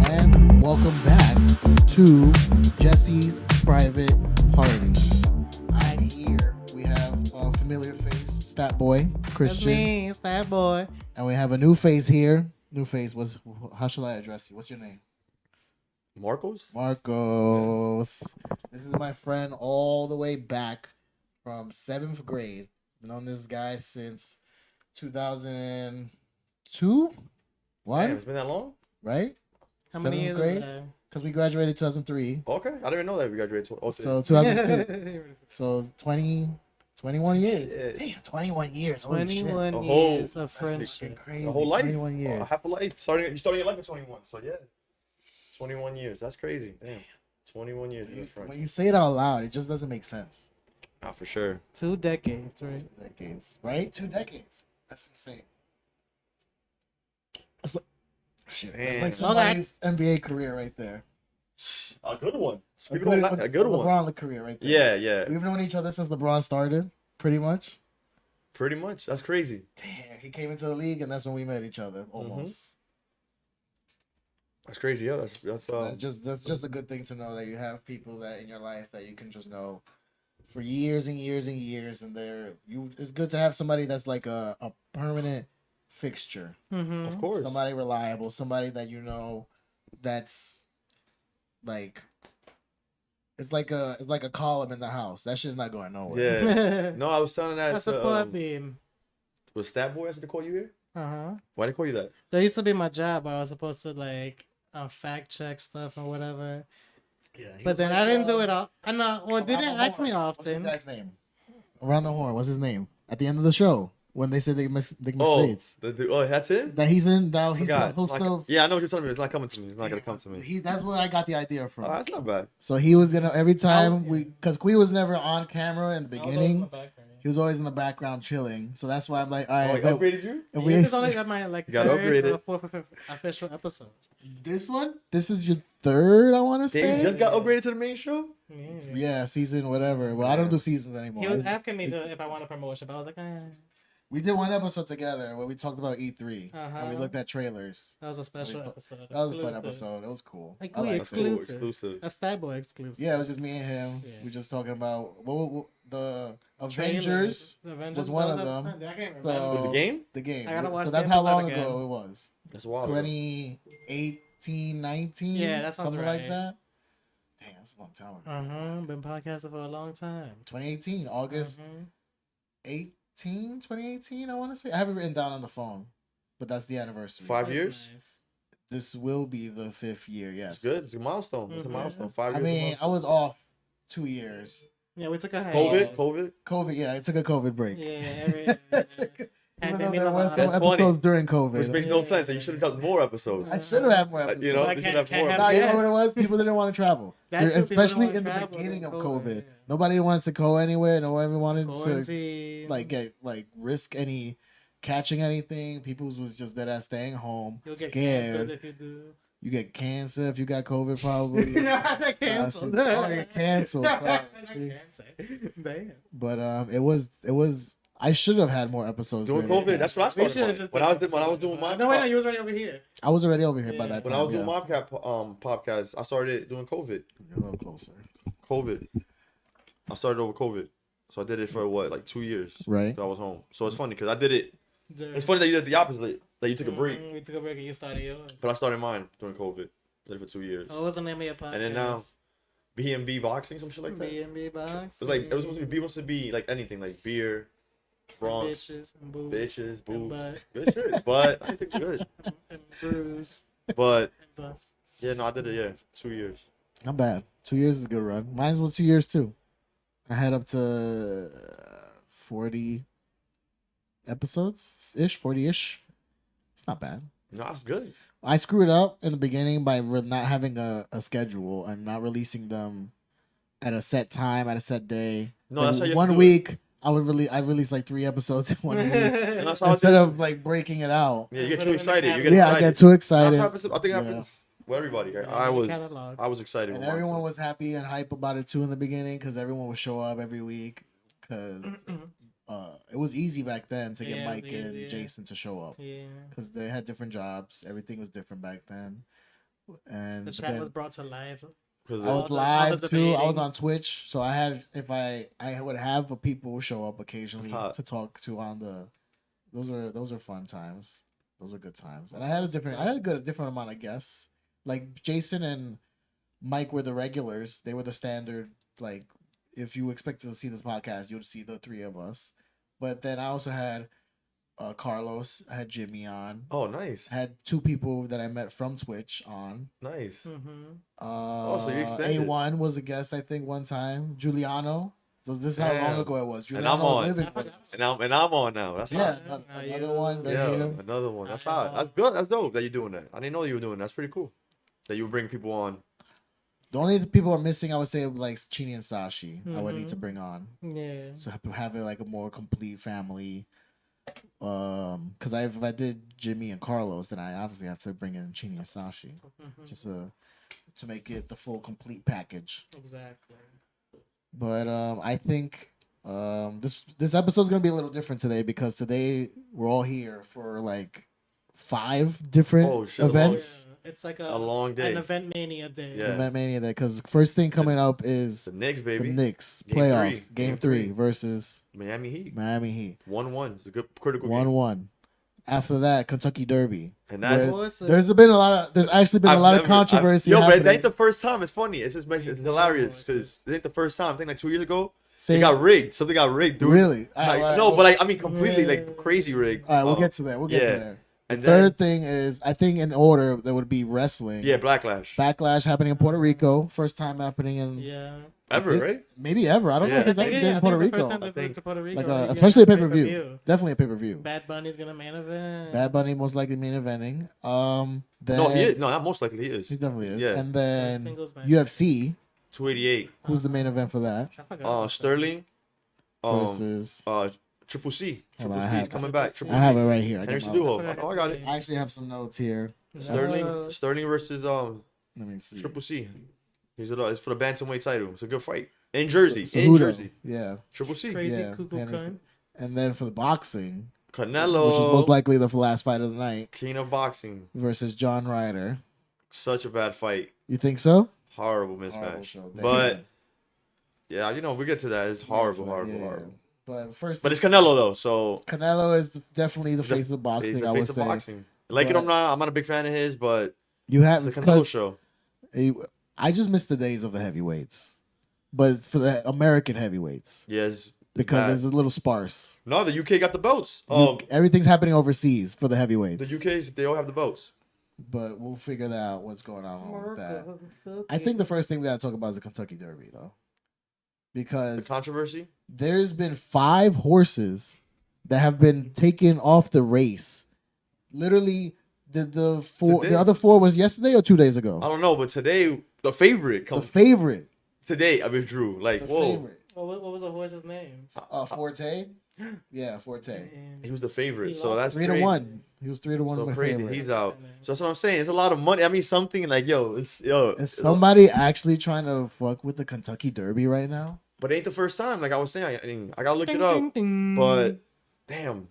And welcome back to Jesse's Private Party. And here we have a familiar face, Stat Boy, Christian. That's me, it's that boy. And we have a new face here. New face. How shall I address you? What's your name? Marcos? Marcos. This is my friend all the way back from 7th grade. Known this guy since 2002? Damn, What? it's been that long? Right? How many Seventh years grade? is that? Because we graduated 2003. Okay, I didn't even know that we graduated. So 2002. So 21 years. Shit. Damn, 21 years. Holy shit. 21 A whole- years of friendship. Crazy. the whole life. 21 years. Half a life. You starting your life at 21, so yeah. 21 years. That's crazy. Damn. 21 years. Of When friends. you say it out loud, it just doesn't make sense. Nah, for sure. 2 decades, right? 2 decades, right? 2 decades. That's insane. That's like shit. That's Damn. like somebody's NBA career right there. A good one. A A good one. LeBron career right there. Yeah, yeah. We've known each other since LeBron started, pretty much. Pretty much. That's crazy. Damn, he came into the league, and that's when we met each other, almost. That's crazy. Yeah, that's That's just a good thing to know that you have people that in your life that you can just know for years and years and years, and it's good to have somebody that's like a permanent fixture, Mm-hmm. of course. somebody reliable, somebody that you know that's like it's like a column in the house. That shit's not going nowhere. Yeah. No, I was telling that That's a to support beam. was Stat Boy, I said to call you here? Uh-huh. Why did they call you that? That used to be my job. I was supposed to like fact check stuff or whatever. Yeah, But then I didn't do it all. I know. Well, they didn't ask me What's his often. guy's name? Around the horn. What's his name? At the end of the show, when they said they missed Oh, dates. that's him? That he's in. That he's the Forgot. host of. Yeah, I know what you're telling me. It's not coming to me. It's not gonna come to me. That's where I got the idea from. Oh, that's not bad. So he was gonna every time because Kui was never on camera in the beginning. He was always in the background chilling. So that's why I'm like, all Oh, right, he upgraded you? if This is we only got my like You got third upgraded. or fourth or fifth official episode. this one, this is your third, I want to Damn, say. you just got upgraded to the main show? Yeah, season whatever. Well, I don't do seasons anymore. He was asking me if I want a promotion, but I was like, We did one episode together where we talked about E3 and we Uh-huh. looked at trailers. that was a special That episode. That was a fun Exclusive. episode. It was cool. Like, I liked That's it. cool. Exclusive. Exclusive. That's Stat Boy exclusive. Yeah, it was just me and him. Yeah. We just talking about the Trailers. Avengers, The Avengers was one of at the them. time. I can't So- remember. With the game? the game. I gotta watch So the that's how episode long again. ago it was. That's wild. 2018, 19? Yeah, that sounds something right. like that. Damn, that's a long time ago. Been podcasting for a long time. 2018, August Mhm. 2018, I want to say. I have it written down on the phone, but that's the anniversary. 5 That's years? nice. This will be the 5th year, yes. It's good. It's a milestone. It's a Mhm. milestone. 5 I years. mean, I was off 2 years. Yeah, we took a COVID? COVID? COVID, yeah, I took a COVID break. Yeah, Even though Pandemic there was some That's funny. episodes during COVID. Which makes no sense. And you should have done more episodes. I should have had more episodes. You know, I they should can't- have can't more. have- No, you know Yes. what it was? People didn't want to travel. That's what people Especially didn't in the wanna travel beginning of during COVID. yeah. Nobody wanted to go anywhere. Nobody wanted to Quarantine. risk any catching anything. People was just dead ass staying home, You'll get scared. canceled if you do. You get cancer if you got COVID, probably. No, I said canceled. Oh, you're canceled. Sorry. I See? can't say. Damn. But it was. I should have had more episodes Doing during that COVID, that's time. what I We started. should have When just when I was doing my No, wait, no, you was already over here. I was already over here by Yeah. that time. when I was doing yeah. my podcast, I started doing COVID. You're a little closer, COVID. I started over COVID, so I did it for what, like 2 years. right? I was home, so it's funny because I did it. It's funny that you did the opposite. That you took a break, We took a break and you started yours. but I started mine during COVID. Did it for 2 years. What was the name of your podcast? And then now, B&B boxing, some shit like that. B&B box. It was like it was supposed to be. B was supposed to be like anything, like beer, Bronx, Bitches and boobs. bitches, boobs, butt. bitches, but I think good. And bruise. But And bust. yeah, no, I did it. Yeah, for 2 years. Not bad. 2 years is a good run. Mine was 2 years too. I had up to 40 episodes ish, 40-ish. It's not bad. No, it's good. I screwed up in the beginning by not having a schedule and not releasing them at a set time, at a set day. No, Like, that's how you have to one do it. week I release like 3 episodes in one week And that's how it instead is. of like breaking it out. Yeah, you get Put too it in the excited. You catalog. get Yeah, I excited. get too That's excited. what happens. I think it Yeah. happens with everybody. Yeah, I the was catalog. excited. And with everyone mine, was happy and hype about it too in the beginning because everyone would show up every week because it was easy back then to get Yeah, Mike it was and easy, yeah. Jason to show up Yeah. because they had different jobs. Everything was different back then. And The but chat then was brought to life. because I was all the live too. I was debating. on Twitch, so I had if I would have people show up occasionally That's hot. to talk to on the. Those are fun times. Those are good times, and I had a different amount of guests. Like Jason and Mike were the regulars. They were the standard. Like if you expected to see this podcast, you'd see the 3 of us. But then I also had Carlos. I had Jimmy on. oh, nice, I had 2 people that I met from Twitch on. nice. Mm-hmm. So you expanded. A1 was a guest, I think, one time. Giuliano. So this is how long Damn. ago it was. And Giuliano I'm was on. living with us. And I'm on now. That's Yeah, hot. another one right Yeah, here. another one. That's I hot. am That's good. That's dope that you're doing that. I didn't know you were doing that. That's pretty cool. That you bring people on. The only people I'm missing, I would say, like Chini and Sashi. I would need to Mhm. bring on. Yeah. So have it like a more complete family. Because if I did Jimmy and Carlos, then I obviously have to bring in Chini and Sashi, Mhm. just to make it the full complete package. Exactly. But I think this episode's gonna be a little different today because today we're all here for like 5 different Oh, shit. events. Yeah. It's like A long day. An event mania day. Yeah. Event Mania Day. Because first thing coming up is The Knicks, the baby. Knicks Game playoffs, three. Game Game 3 three. versus Miami Heat. Miami Heat. 1-1. It's a good critical game. 1-1. After that, Kentucky Derby. And that's Where Horses. there's actually been a lot of controversy. Yo, but it happening. ain't the first time. It's funny. It's just it's hilarious because it ain't the first time. I think like 2 years ago, Say- it got rigged. Something got rigged, dude. Really? Like, All right, no, well- but like I mean, completely like crazy rigged. All right, we'll get to that. We'll get yeah. to there. The And then third thing is, I think in order, there would be wrestling. yeah, Backlash. Backlash happening in Puerto Rico. First time happening in Yeah. Ever, right? maybe ever. I don't know Yeah. if it's ever been in Puerto Rico. Time they've been think- to Puerto Rico. Like Yeah, especially a pay per pay-per-view. view. Definitely a pay per view. Bad Bunny's gonna main event. Bad Bunny most likely main eventing. Then No, he is. No, not most likely he is. He definitely is. Yeah. And then Singles match. UFC. 288. Who's the main event for that? I forgot about that. Sterling. Versus. Triple C. Hold on, Triple I C have is coming it. back. I Triple have C. it right here. I, Henry got my- Cejudo. Oh, I got it. I actually have some notes here. Sterling. Uh, Sterling versus Let me see. Triple C. It's for the bantamweight title. It's a good fight in Jersey. In Cejudo. Jersey. Yeah. Triple C. Crazy Yeah, cuckoo Henderson. cunt. And then for the boxing, Canelo. which is most likely the last fight of the night, King of boxing. versus John Ryder. Such a bad fight. You think so? Horrible Horrible mismatch. show. Damn. But yeah, we get to that. It's horrible, horrible, Yeah. horrible. But first, But it's Canelo though, so Canelo is definitely the The- face of he's boxing. the I would face of say boxing. Like it or But- not, I'm not a big fan of his, but you have it's the Canelo because show. I just miss the days of the heavyweights, but for the American heavyweights Yeah, it's because bad. it's a little sparse. No, the UK got the belts. Everything's happening overseas for the heavyweights. The UK's they all have the belts. But we'll figure that out. What's going on with that? Fuck I think it. the first thing we gotta talk about is the Kentucky Derby, though, The because controversy. there's been 5 horses that have been taken off the race. Literally, the Today? other 4 was yesterday or 2 days ago. I don't know, but today the favorite The comes favorite, today. I withdrew. Like the whoa, favorite, What was the horse's name? Forte. Yeah, Forte. And he was the favorite. He So lost. that's 3 crazy. to 1. He was 3 to 1. So my crazy. favorite. He's out. So that's what I'm saying. It's a lot of money. I mean, something like Is somebody actually trying to fuck with the Kentucky Derby right now? But it ain't the first time. Like I was saying, I gotta look it Ding, up. ding, ding. But damn,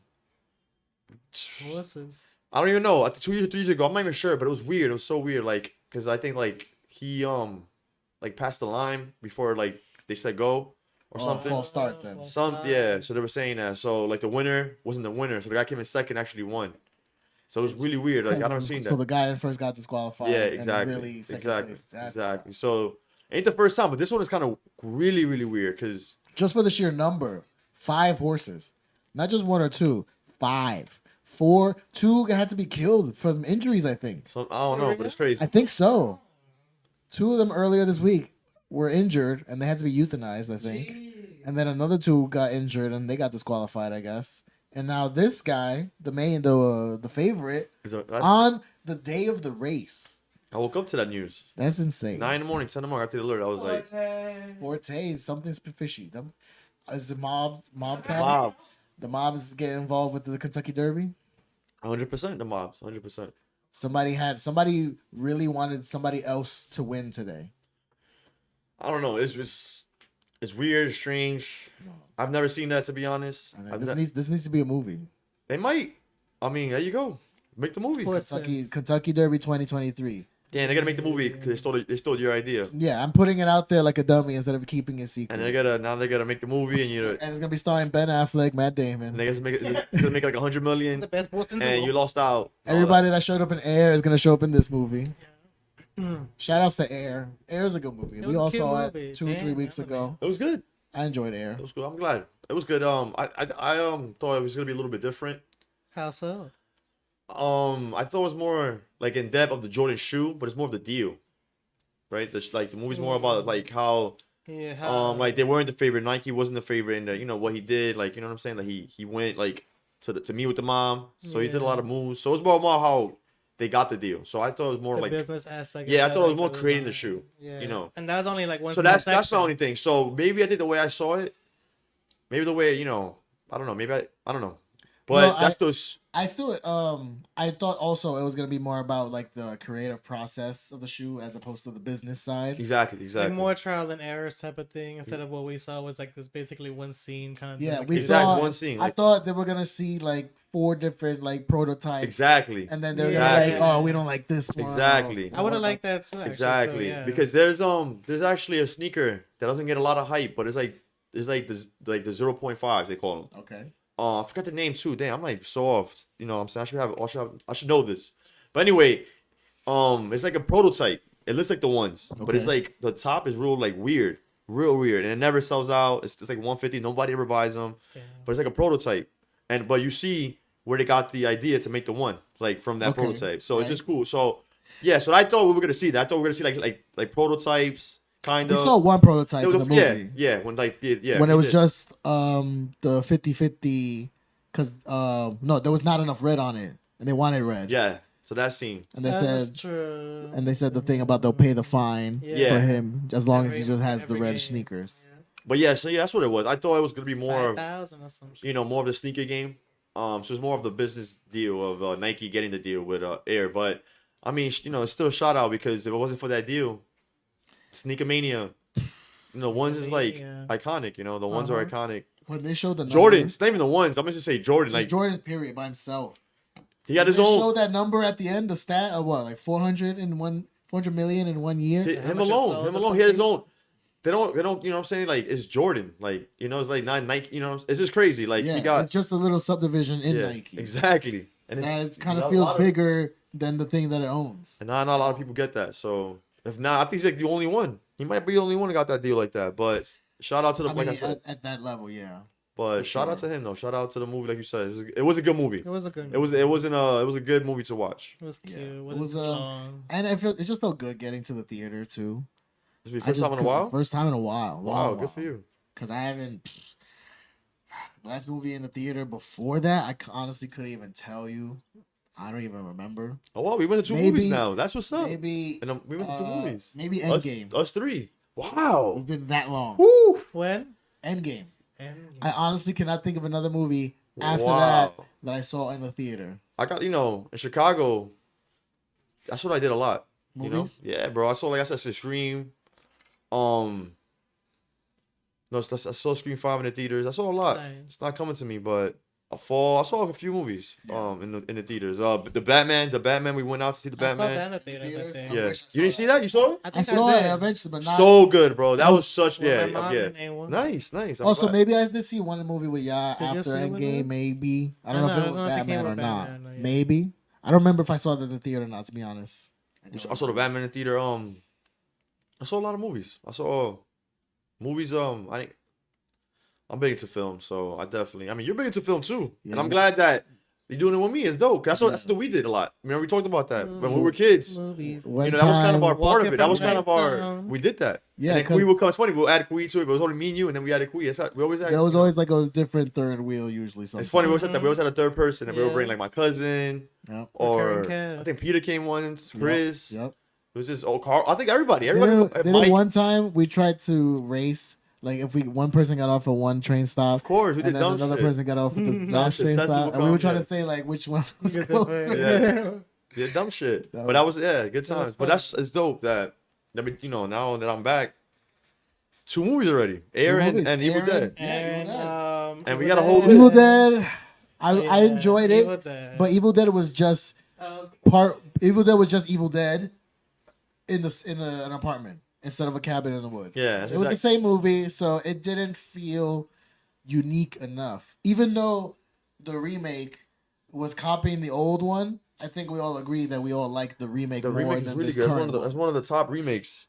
horses. I don't even know. 2 years, 3 years ago, I'm not even sure, but it was weird. It was so weird. Like, cause I think like he like passed the line before like they said go or something. False start then. False Some start. yeah. So they were saying that. So like the winner wasn't the winner. So the guy came in second actually won. So it was really weird. Like I never seen So that. the guy that first got disqualified. Yeah, and exactly. really second Exactly. place. That's Exactly. So ain't the first time, but this one is kind of really, really weird because just for the sheer number, 5 horses, not just 1 or 2, 5, 4, 2 had to be killed from injuries. I think. so I don't know, but it's crazy. I think so. 2 of them earlier this week were injured and they had to be euthanized. I think, and then another 2 got injured and they got disqualified. I guess. And now this guy, the favorite, on the day of the race. I woke up to that news. That's insane. 9 in the morning, 10 in the morning after the alert. I was like, Forte, something's fishy. Is the mob town? Mobs. The mobs get involved with the Kentucky Derby. 100%. The mobs. 100%. Somebody really wanted somebody else to win today. I don't know. It's weird, it's strange. I've never seen that, to be honest. I mean, this needs to be a movie. They might. I mean, there you go. Make the movie. Puss. Kentucky Derby 2023. Damn, they gotta make the movie because they stole your idea, Yeah, I'm putting it out there like a dummy instead of keeping it secret. and they gotta make the movie, and And it's gonna be starring Ben Affleck, Matt Damon. and they gotta make it's gonna make like 100 million, The best Boston and you lost out. Everybody that showed up in Air is gonna show up in this movie. Shout outs to Air. Air is a good movie. It We was a all cute saw movie. it 2 or 3 Damn, weeks that was ago. It was good. I enjoyed Air. It was good. I'm glad. It was good. I thought it was gonna be a little bit different. How so? I thought it was more like in depth of the Jordan shoe, but it's more of the deal, right? The movie's more about like how Yeah. How, like they weren't the favorite. Nike wasn't the favorite, and you know what he did. Like you know what I'm saying. Like he went like to meet with the mom, so he did a lot of moves. So it's more about how they got the deal. So I thought it was more the like business aspect. yeah, I instead thought it was of more the creating the design. shoe. Yeah. You know. And that was only like one. So small that's my section. only thing. So maybe I think the way I saw it, maybe the way I don't know. Maybe I don't know, but No, that's those. I still I thought also it was gonna be more about like the creative process of the shoe as opposed to the business side. Exactly. Like more trial and error type of thing instead of what we saw was like this basically one scene kind of. Yeah, thing. we Exactly, thought, one scene, I like- thought they were gonna see like 4 different like prototypes. Exactly. And then they're Exactly. gonna like, oh, we don't like this one. Exactly. or- I would have liked that too. Actually, Exactly. So, yeah. Because there's actually a sneaker that doesn't get a lot of hype, but it's like the 0.5s they call them. Okay. I forgot the name too. Damn, I'm like so off. You know, what I'm saying I should know this. But anyway, it's like a prototype. It looks like the ones, but it's Okay. like the top is real like weird, real weird, and it never sells out. It's like 150. Nobody ever buys them, Damn. but it's like a prototype. But you see where they got the idea to make the one like from that Okay. prototype. So it's Right. just cool. So yeah, so I thought we were gonna see that. I thought we were gonna see like prototypes kind We of. saw one prototype It in was the yeah, movie. yeah. When when it we was did. just the 50-50 because no, there was not enough red on it and they wanted red. yeah. So that scene. And they That is said true. and they said the thing about they'll pay the fine Yeah. for him as long as he Every- just has the every red game. sneakers. But yeah, so yeah, that's what it was. I thought it was gonna be more of 5,000 or some shit. more of the sneaker game. So it's more of the business deal of Nike getting the deal with Air. But I mean, it's still a shout out because if it wasn't for that deal, Sneaker Mania, ones is like Sneakermania. iconic. The ones are Uh-huh. iconic. When they showed the Jordan, numbers, it's not even the ones. I'm gonna just say Jordan. just Like Jordan period by himself. he had his They own. showed that number at the end, the stat of what, like 400 million in 1 year. Him much is alone. sold Him or alone. He had his something? own. They don't. You know what I'm saying? Like it's Jordan. Like it's like not Nike. It's just crazy. Like Yeah, he got it's just a little subdivision in yeah, Nike. exactly. And That kind a of feels lot bigger than the thing that it owns. And not a lot of people get that. So if not, I think he's like the only one. He might be the only one that got that deal like that. But shout out to the I like mean, I said. at that level, yeah. But for shout out sure. to him though. Shout out to the movie, like you said. It was a good movie. It was a good. It was a good movie to watch. It was cute. Yeah. It It wasn't was too long. and it just felt good getting to the theater too. This was I your first just time in a could- while. First time in a while. Wow, good for you. Because I haven't. Last movie in the theater before that, I honestly couldn't even tell you. I don't even remember. Oh wow, we went to two Maybe- movies now. That's what's up. Maybe. And we went to two movies. Maybe Us- Endgame. Us three. Wow. It's been that long. Woo. When? Endgame. And I honestly cannot think of another movie after Wow. that I saw in the theater. I got in Chicago. That's what I did a lot. Movies? Yeah, bro. I saw like I said, Scream. No, I saw Scream 5 in the theaters. I saw a lot. Nice. It's not coming to me, but I saw a few movies in the theaters. The Batman. We went out to see the I saw that Batman. in the theaters. I Theaters? think. I Yeah, wish I you didn't saw see that? You saw it? I I think saw did. it eventually, but not. So good, bro. That was such With yeah, my mom yeah. and A1. Nice. I'm Also, glad. maybe I did see one movie with y'all Did you after see it with Endgame. us? Maybe I don't I know if know, it I was don't think it Batman was or not. Batman, no, yeah. Maybe I don't remember if I saw that in the theater or not. To be honest, I saw the Batman in the theater. I saw a lot of movies. I saw movies. I'm big into film, so I definitely. I mean, you're big into film too, Yeah, and I'm you- glad that you're doing it with me. It's dope. That's what we did a lot. Remember we talked about that when we were kids. Movies. One That was kind of time- our part Walking of it. That was from kind of our. Nice We did that. Yeah, and then 'cause- Kui would come. It's funny. We'll add Kui to it, but it was only me and you, and then we added Kui. We always add. There was always like a different third wheel usually. Sometimes. It's funny. We always had that. We always had a third person, and we would Yeah. bring like my cousin Yep. or Recurring cast. I think Peter came once. Chris. Yep. It was just Carl. I think everybody. There, Everybody. there Mike. one time we tried to race Like if one person got off at one train stop, Of course, we and did then dumb another shit. person got off at the Dumb last shit, train sad stop, people and we were come, trying yeah. to say like which one was Get the closer. fuck- Yeah. Yeah, dumb shit. That But that was good was times. But fun. that's it's dope that now that I'm back, 2 movies already, Air and, movies, and Evil Air Dead. And And we Evil got a whole Dead. Evil Dead. I Yeah, enjoyed it, Evil Dead. but Evil Dead was just Evil Dead was just Evil Dead in an apartment instead of a cabin in the wood. Yeah, It that's was the exact- same movie, so it didn't feel unique enough. Even though the remake was copying the old one, I think we all agree that we all like the remake The more remake is than really this good. current That's one of the top remakes.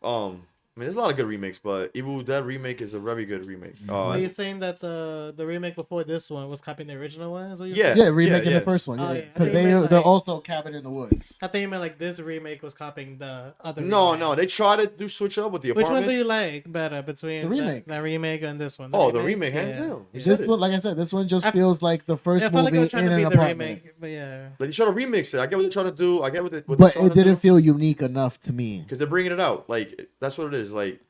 I mean, there's a lot of good remakes, but Evil Dead remake is a very good remake. Are you saying that the remake before this one was copying the original one? Is what you're Yeah. saying? Yeah, remaking yeah. the first one. Oh, Yeah, yeah. I because think you meant, they're like- also Cabin in the Woods. I think you meant like this remake was copying the other. No, remake. no, they try to do switch up with the Which one apartment. do you like better between The remake. that remake and this one? Oh, the remake, hands Yeah. down. You This said it. one, like I said, this one just I- feels like the first Yeah, I felt like movie I was trying in to an be the apartment. remake, but yeah. Like you try to remix it. I get what they're trying to do. I get what But they're trying it to didn't do. feel unique enough to me. Because they're bringing it out. Like that's what it is. Like,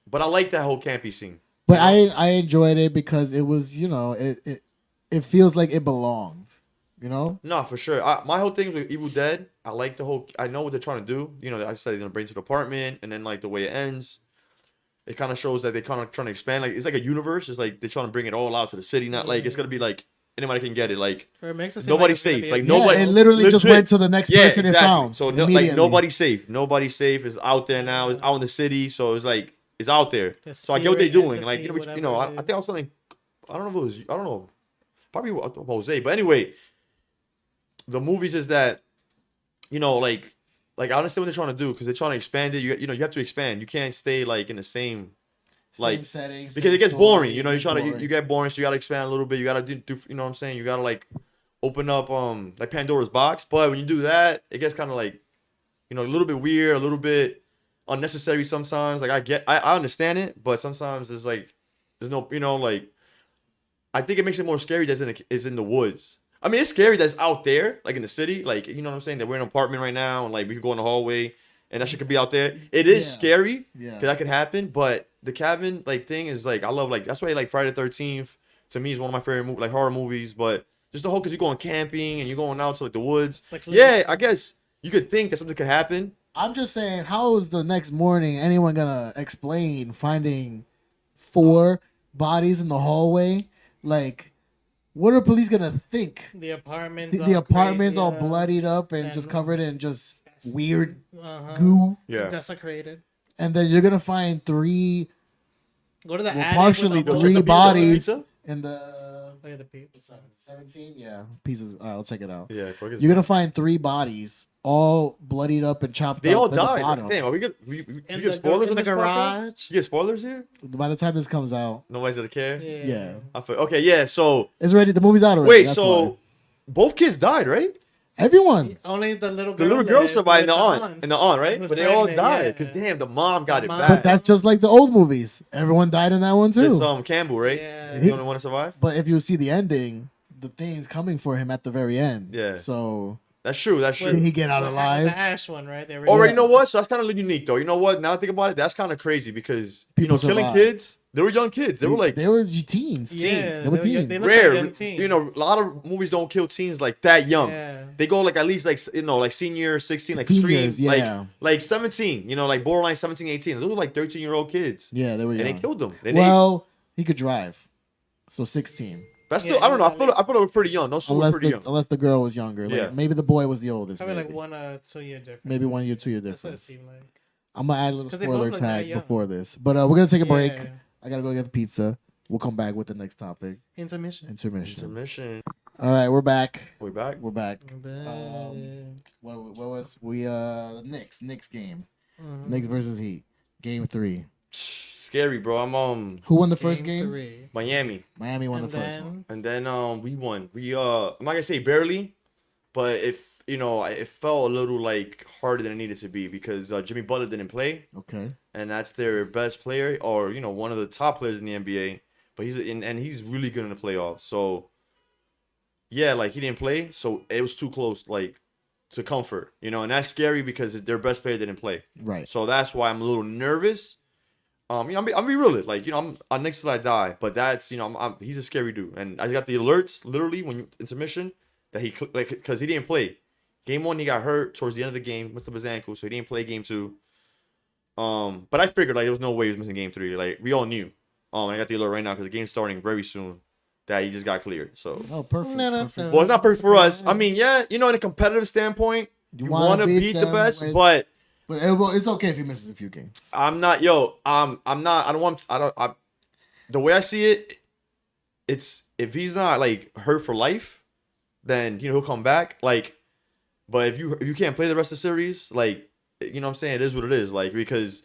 but I like that whole campy scene. But I enjoyed it because it was, it feels like it belonged. You know? No, for sure. My whole thing with Evil Dead, I like the whole. I know what they're trying to do. You know, I said they're gonna bring it to the apartment, and then like the way it ends, it kind of shows that they kind of trying to expand. Like it's like a universe. It's like they're trying to bring it all out to the city. Not like it's gonna be like anybody can get it. Like For it makes it seem Nobody's like it's safe. gonna Like, be a nobody- Yeah, it sequel. literally just Legit. went to the next yeah, person exactly. it found. So immediately. nobody's safe. Nobody's safe. Is out there now. It's out in the city. So it's like it's out there. The So I get what they're spirit doing. Like entity, you know, I whatever it think I was telling. I don't know if it was. I don't know. Probably Jose. But anyway, the movies is that, like I understand what they're trying to do because they're trying to expand it. You have to expand. You can't stay like in the same. Like same setting, because same it gets story, boring. You know, you're it's trying to boring. you get boring, so you gotta expand a little bit. You gotta do you know what I'm saying? You gotta like open up like Pandora's box. But when you do that, it gets kind of like a little bit weird, a little bit unnecessary sometimes. Like I understand it, but sometimes it's like there's no like I think it makes it more scary that is in the woods. I mean, it's scary that's out there, like in the city, like you know what I'm saying. That we're in an apartment right now, and like we could go in the hallway, and that shit could be out there. It is Yeah. scary, Yeah. because that can happen. But the cabin like thing is like I love that's why like Friday the 13th to me is one of my favorite like horror movies. But just the whole because you're going camping and you're going out to like the woods. It's like Yeah, I guess you could think that something could happen. I'm just saying, how is the next morning anyone gonna explain finding 4 bodies in the hallway? Like, what are police gonna think? The apartment. The apartment's all bloody. bloodied up and and- just covered in just weird Uh-huh. goo, Yeah. Desecrated. and then you're gonna find 3, Go to the well, attic partially with the whole- 3 pizza, bodies pizza? in the Look at the people. 17. Yeah, pieces. All right, I'll check it out. Yeah, forget You're gonna find 3 bodies, all bloodied up and chopped They up. all at the died. bottom. Damn, are we good? We In get spoilers in on the this podcast? garage. You get spoilers here? By the time this comes out, Nobody's gonna care. Yeah. yeah, I feel, okay, yeah. So it's ready. The movie's out already. wait, that's so why. both kids died, right? Everyone. Only the little The girl. little girl lived survived, with and the aunt, right? was But they all pregnant, died yeah. because damn, the mom got The it mom- bad. But that's just like the old movies. Everyone died in that one too. It's Campbell, right? Yeah. He's the only one to survive. But if you see the ending, the thing's coming for him at the very end. Yeah. So That's true. That's did true. he get out The alive? Ash one, right? They were- Already, you know what? So that's kind of unique, though. You know what? Now I think about it, that's kind of crazy because People killing survived. kids. They were young kids. They were like they were teens. Yeah, They were they teens. They look rare. like young teens. You know, a lot of movies don't kill teens like that young. Yeah. They go like at least like like senior 16, like Seniors, extreme, yeah. like 17. You know, like borderline 17, 18. Those were like 13-year-old kids, Yeah, they were and young. they killed them. And Well, he could drive. So 16. that's still Yeah, I don't know. I at feel least- it was pretty young. Those two were Unless pretty the young. unless the girl was younger. Like, Yeah. maybe the boy was the oldest. Probably Maybe, like 1 or 2 year difference. maybe 1 year, 2 year That's what it difference. seemed like. I'm gonna add a little 'Cause they both spoiler look that tag young. before this. But we're gonna take a break. Yeah. I gotta go get the pizza. We'll come back with the next topic. Intermission. Intermission. Intermission. All right, we're back. We back. We're back. Yeah. What was we the Knicks game. Mhm. Knicks versus Heat. Game 3. Scary, bro. I'm Who won the first game? 3. Miami, Miami won And the first one. then and then we won. I'm not gonna say barely, but if it felt a little like harder than it needed to be because Jimmy Butler didn't play. Okay. And that's their best player, or one of the top players in the NBA. But he's really good in the playoffs. So yeah, like he didn't play, so it was too close, like to comfort, and that's scary because their best player didn't play. Right. So that's why I'm a little nervous. I'm be real. Like, I'm next till I die. But that's, he's a scary dude. And I got the alerts literally when you intermission that because he didn't play. Game 1, he got hurt towards the end of the game, messed up his ankle, so he didn't play game 2. But I figured like there was no way he was missing game 3. Like we all knew. I got the alert right now because the game's starting very soon. That he just got cleared. So. Oh, perfect. perfect. Well, it's not perfect for us. I mean, yeah, in a competitive standpoint, you want to beat the best, but it's okay if he misses a few games. I'm not. I'm not. I don't want. I don't. The way I see it, it's if he's not like hurt for life, then he'll come back. Like, but if you can't play the rest of the series, like what I'm saying, it is what it is. Like because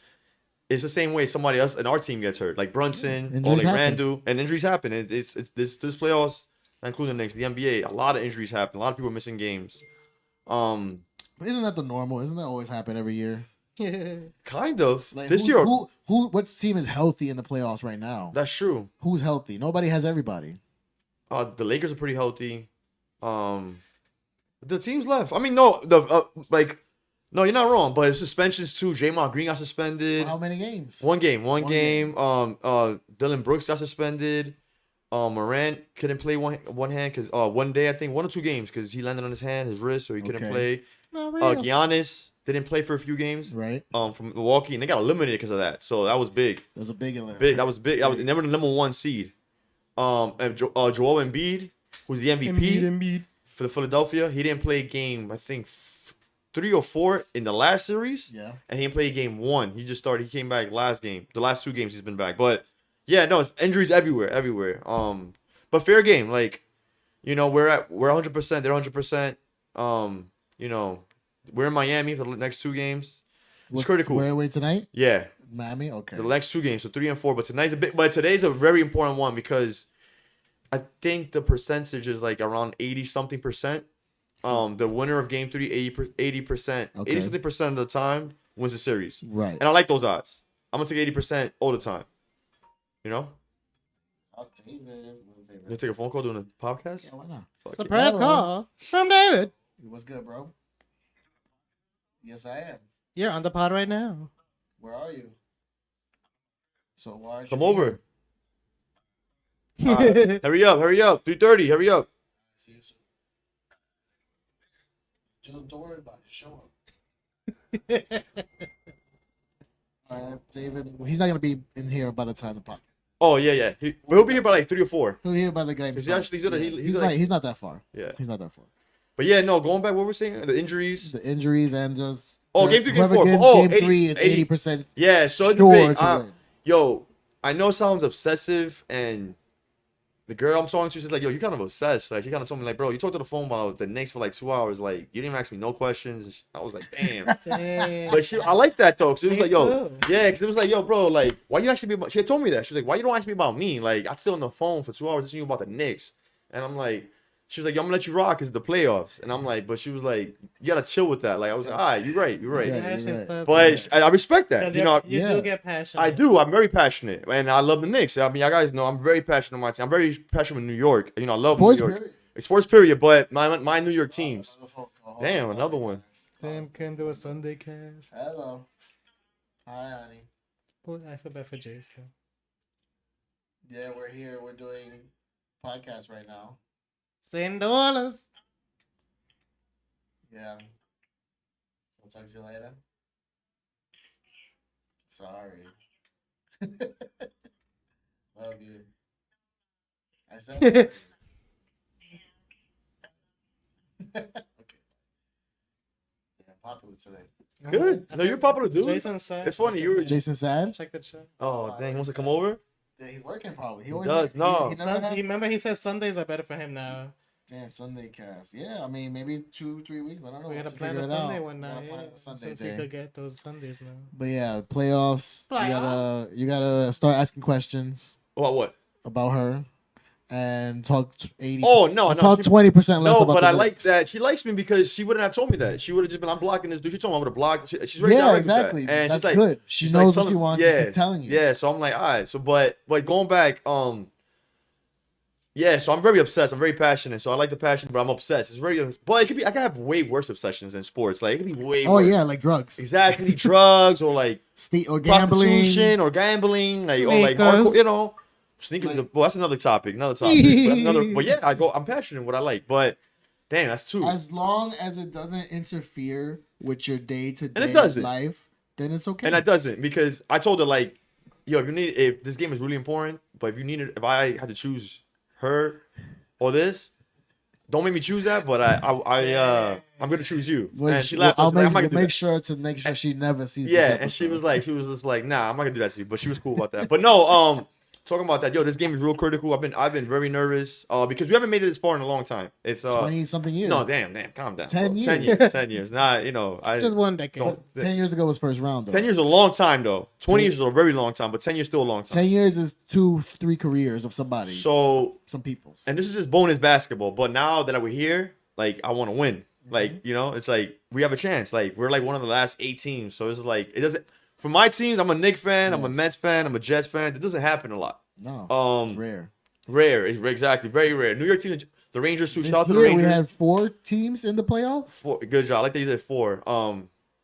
it's the same way somebody else in our team gets hurt, like Brunson or like Randall, and injuries happen. It's this playoffs, including the Knicks, the NBA. A lot of injuries happen. A lot of people are missing games. Isn't that the normal? Isn't that always happen every year? Kind of. Like, this year, what team is healthy in the playoffs right now? That's true. Who's healthy? Nobody has everybody. The Lakers are pretty healthy. The teams left. I mean, no, no, you're not wrong. But suspensions too. Draymond Green got suspended. For how many games? One game. Dylan Brooks got suspended. Morant couldn't play one hand because one day I think 1 or 2 games because he landed on his hand, his wrist, so he couldn't play. Giannis didn't play for a few games. Right. From Milwaukee, and they got eliminated because of that. So that was big. That was a big elimination. Big. That was big. That was never the number 1 seed. And Joel Embiid, who's the MVP for the Philadelphia, he didn't play game I think 3 or 4 in the last series. Yeah. And he didn't play game 1. He just started. He came back last game. The last 2 games he's been back. But yeah, no, it's injuries everywhere. But fair game. Like, we're 100%. They're 100%. We're in Miami for the next 2 games. It's critical. Wait tonight? Yeah. Miami. Okay. The next 2 games, so 3 and 4. But today's a very important one because I think the percentage is like around 80-something%. The winner of game 3, 80%, 80-something% of the time wins the series. Right. And I like those odds. I'm gonna take 80% all the time. I'll take it. You take a phone call doing a podcast? Yeah, why not? Surprise call from David. What's good, bro? Yes, I am. You're on the pod right now. Where are you? So why aren't Come you over. Hurry up. 3:30. Hurry up. See you soon. Just don't worry about it. Show up. David, he's not gonna be in here by the time the podcast. Oh yeah. He'll be here by like 3 or 4. He'll be here by the game. Because he's He's not that far. Yeah. He's not that far. But yeah, no. Going back, what we're saying, the injuries. The injuries and just. Game 3, game 4. Game 3 is 80%. Yeah, so it's sure big. to win. Yo, I know it sounds obsessive, and the girl I'm talking to, she's like, yo, you kind of obsessed. Like, she kind of told me, like, bro, you talked on the phone about the Knicks for like 2 hours. Like, you didn't ask me no questions. I was like, damn. But I like that, though, because it was like, yo, yeah, because it was like, yo, bro, like, why you asking me about, she had told me that. She was like, why you don't ask me about me? Like, I'm still on the phone for 2 hours listening to you about the Knicks. And I'm like, she was like, yo, I'm gonna let you rock because the playoffs. And I'm like, but she was like, you gotta chill with that. Like, I was like, all right, you're right. Yeah, But I respect that. You do get passionate. I do. I'm very passionate, and I love the Knicks. I mean, you guys know I'm very passionate on my team. I'm very passionate with New York. I love Sports New York. period. Sports period, but my New York teams. Damn, another one. Sam can do a Sunday cast. Hello. Hi, honey. Boy, I feel bad for Jason. Yeah, we're here. We're doing podcast right now. $10. Yeah. I'll talk to you later. Sorry. Love you. I said. Okay. Yeah, popular today. Good. No, you're popular, dude. Jason said. It's funny. You were. Jason sad? Check the chat. Oh, dang. He wants to come over. Yeah, he's working probably. He does. No. He never has... Remember, he said Sundays are better for him now. Damn, Sunday cast. Yeah, I mean, maybe 2-3 weeks. I don't know. We gotta plan a Sunday one now. Yeah, since he could get those Sundays now. But yeah, playoffs. You gotta start asking questions. About what? About her, and talk 80. Oh no, talk 20% less. No, about but the I like Knicks. that she likes me because she wouldn't have told me that. She would have just been, I'm blocking this dude. She told me I would have blocked. She's very direct with that. Exactly. And that's she's like, good. She knows what she wants. Yeah, she's telling you. Yeah, so I'm like, all right. So, but going back, Yeah, so I'm very obsessed. I'm very passionate. So I like the passion, but I'm obsessed. It's very, but it could be. I could have way worse obsessions in sports. Like it could be way. Oh worse. yeah, like drugs, Exactly, drugs or like or gambling. prostitution or gambling, like or like Sneakers. hardcore. You know, sneakers. Like- Well, that's another topic. Another topic. But that's another. But yeah, I'm passionate in what I like. But damn, that's two. As long as it doesn't interfere with your day to And it day doesn't. life, then it's okay. And that doesn't because I told her like, yo, if this game is really important, but if I had to choose her or this, don't make me choose that. But I'm gonna choose you. Well, And she laughed. I'll I was like, I'm not make, gonna do make that. sure to make sure she never sees. Yeah, this and she episode. was just like, nah, I'm not gonna do that to you. But she was cool about that. But no, talking about that, yo, this game is real critical. I've been very nervous, because we haven't made it this far in a long time. It's 20 something years. no, damn, calm down. 10 bro. years. 10 years, 10 years. Nah, I Just one decade. don't. 10 years ago was first round though. 10 years is a long time though. 20 years is a very long time, but 10 years still a long time. 10 years is 2-3 careers of somebody. So, some people's. and this is just bonus basketball. But now that we're here, like I want to win. Mm-hmm. Like it's like we have a chance. Like we're like one of the last 8 teams. So it's like it doesn't. For my teams, I'm a Knicks fan. I'm a Yes. Mets fan. I'm a Jets fan. It doesn't happen a lot. No, it's Rare. rare. It's exactly very rare. New York team, the Rangers. So This shout out to the year we Rangers. had 4 teams in the playoffs. Good job. I like that you did 4.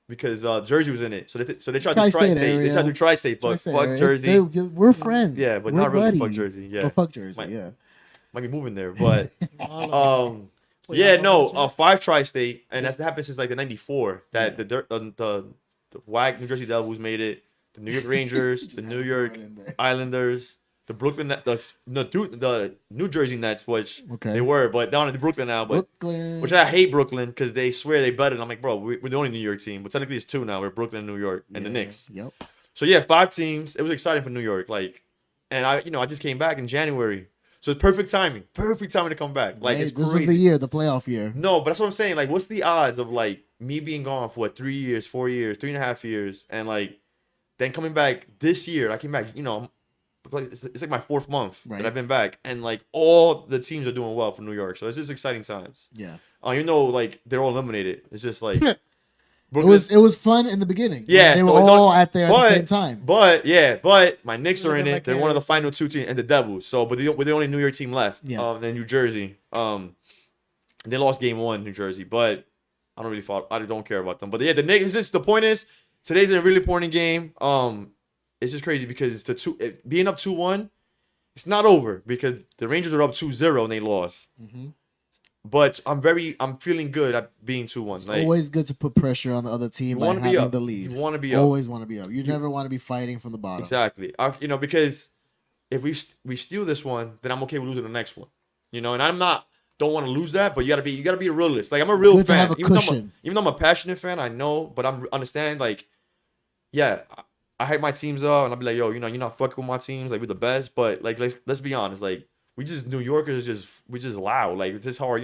Because Jersey was in it. So they tried to do Tri-state tri-state. They area. tried to do tri-state, but Tri-state fuck area. Jersey. We're friends. Yeah, but We're not really fuck buddies. Jersey, yeah. But fuck Jersey. Might- Yeah. Might be moving there, but All of it. Wait, yeah, how no, long 5 tri-state, and that's happened since like the '94 that the whack New Jersey Devils made it, the New York Rangers, the New York in there. Islanders, the Brooklyn the New Jersey Nets, which Okay. they were, but down in Brooklyn now, but Brooklyn. which I hate Brooklyn because they swear they better. And I'm like, bro, we're the only New York team, but technically it's 2 now. We're Brooklyn, and New York, and the Yeah, Knicks. Yep. So yeah, 5 teams. It was exciting for New York, like, and I just came back in January, so it's perfect timing to come back. Like Hey, it's this was crazy. the year, the playoff year. No, but that's what I'm saying. Like, what's the odds of like me being gone for 3 years, 4 years, 3.5 years, and like then coming back this year? I came back, it's like my 4th month Right. that I've been back, and like all the teams are doing well for New York, so it's just exciting times. Yeah. Like they're all eliminated. It's just like It Brooklyn- was fun in the beginning. Yeah, They so were it don't- all at the same time. But my Knicks are in Looking it. like They're one of the Harris. final 2 teams, and the Devils. So, but we're the only New York team left. Yeah. And then New Jersey. They lost game 1, New Jersey, but I don't really follow. I don't care about them. But yeah, the Knicks. The point is, today's a really important game. It's just crazy because being up 2-1, it's not over because the Rangers are up 2-0 and they lost. Mhm. But I'm feeling good at being 2-1. Like, Always good to put pressure on the other team you by want to having be up. the lead. You want to be up. Always want to be up. You never want to be fighting from the bottom. Exactly. Because if we steal this one, then I'm okay with losing the next one. And don't want to lose that, but you gotta be a realist. Like I'm a real Good to fan. have a Even cushion. though I'm a passionate fan, I know, but I'm understand like, yeah, I hype my teams up and I'll be like, yo, you're not fucking with my teams, like we're the best. But like let's be honest, like we just New Yorkers we just loud. Like it's just how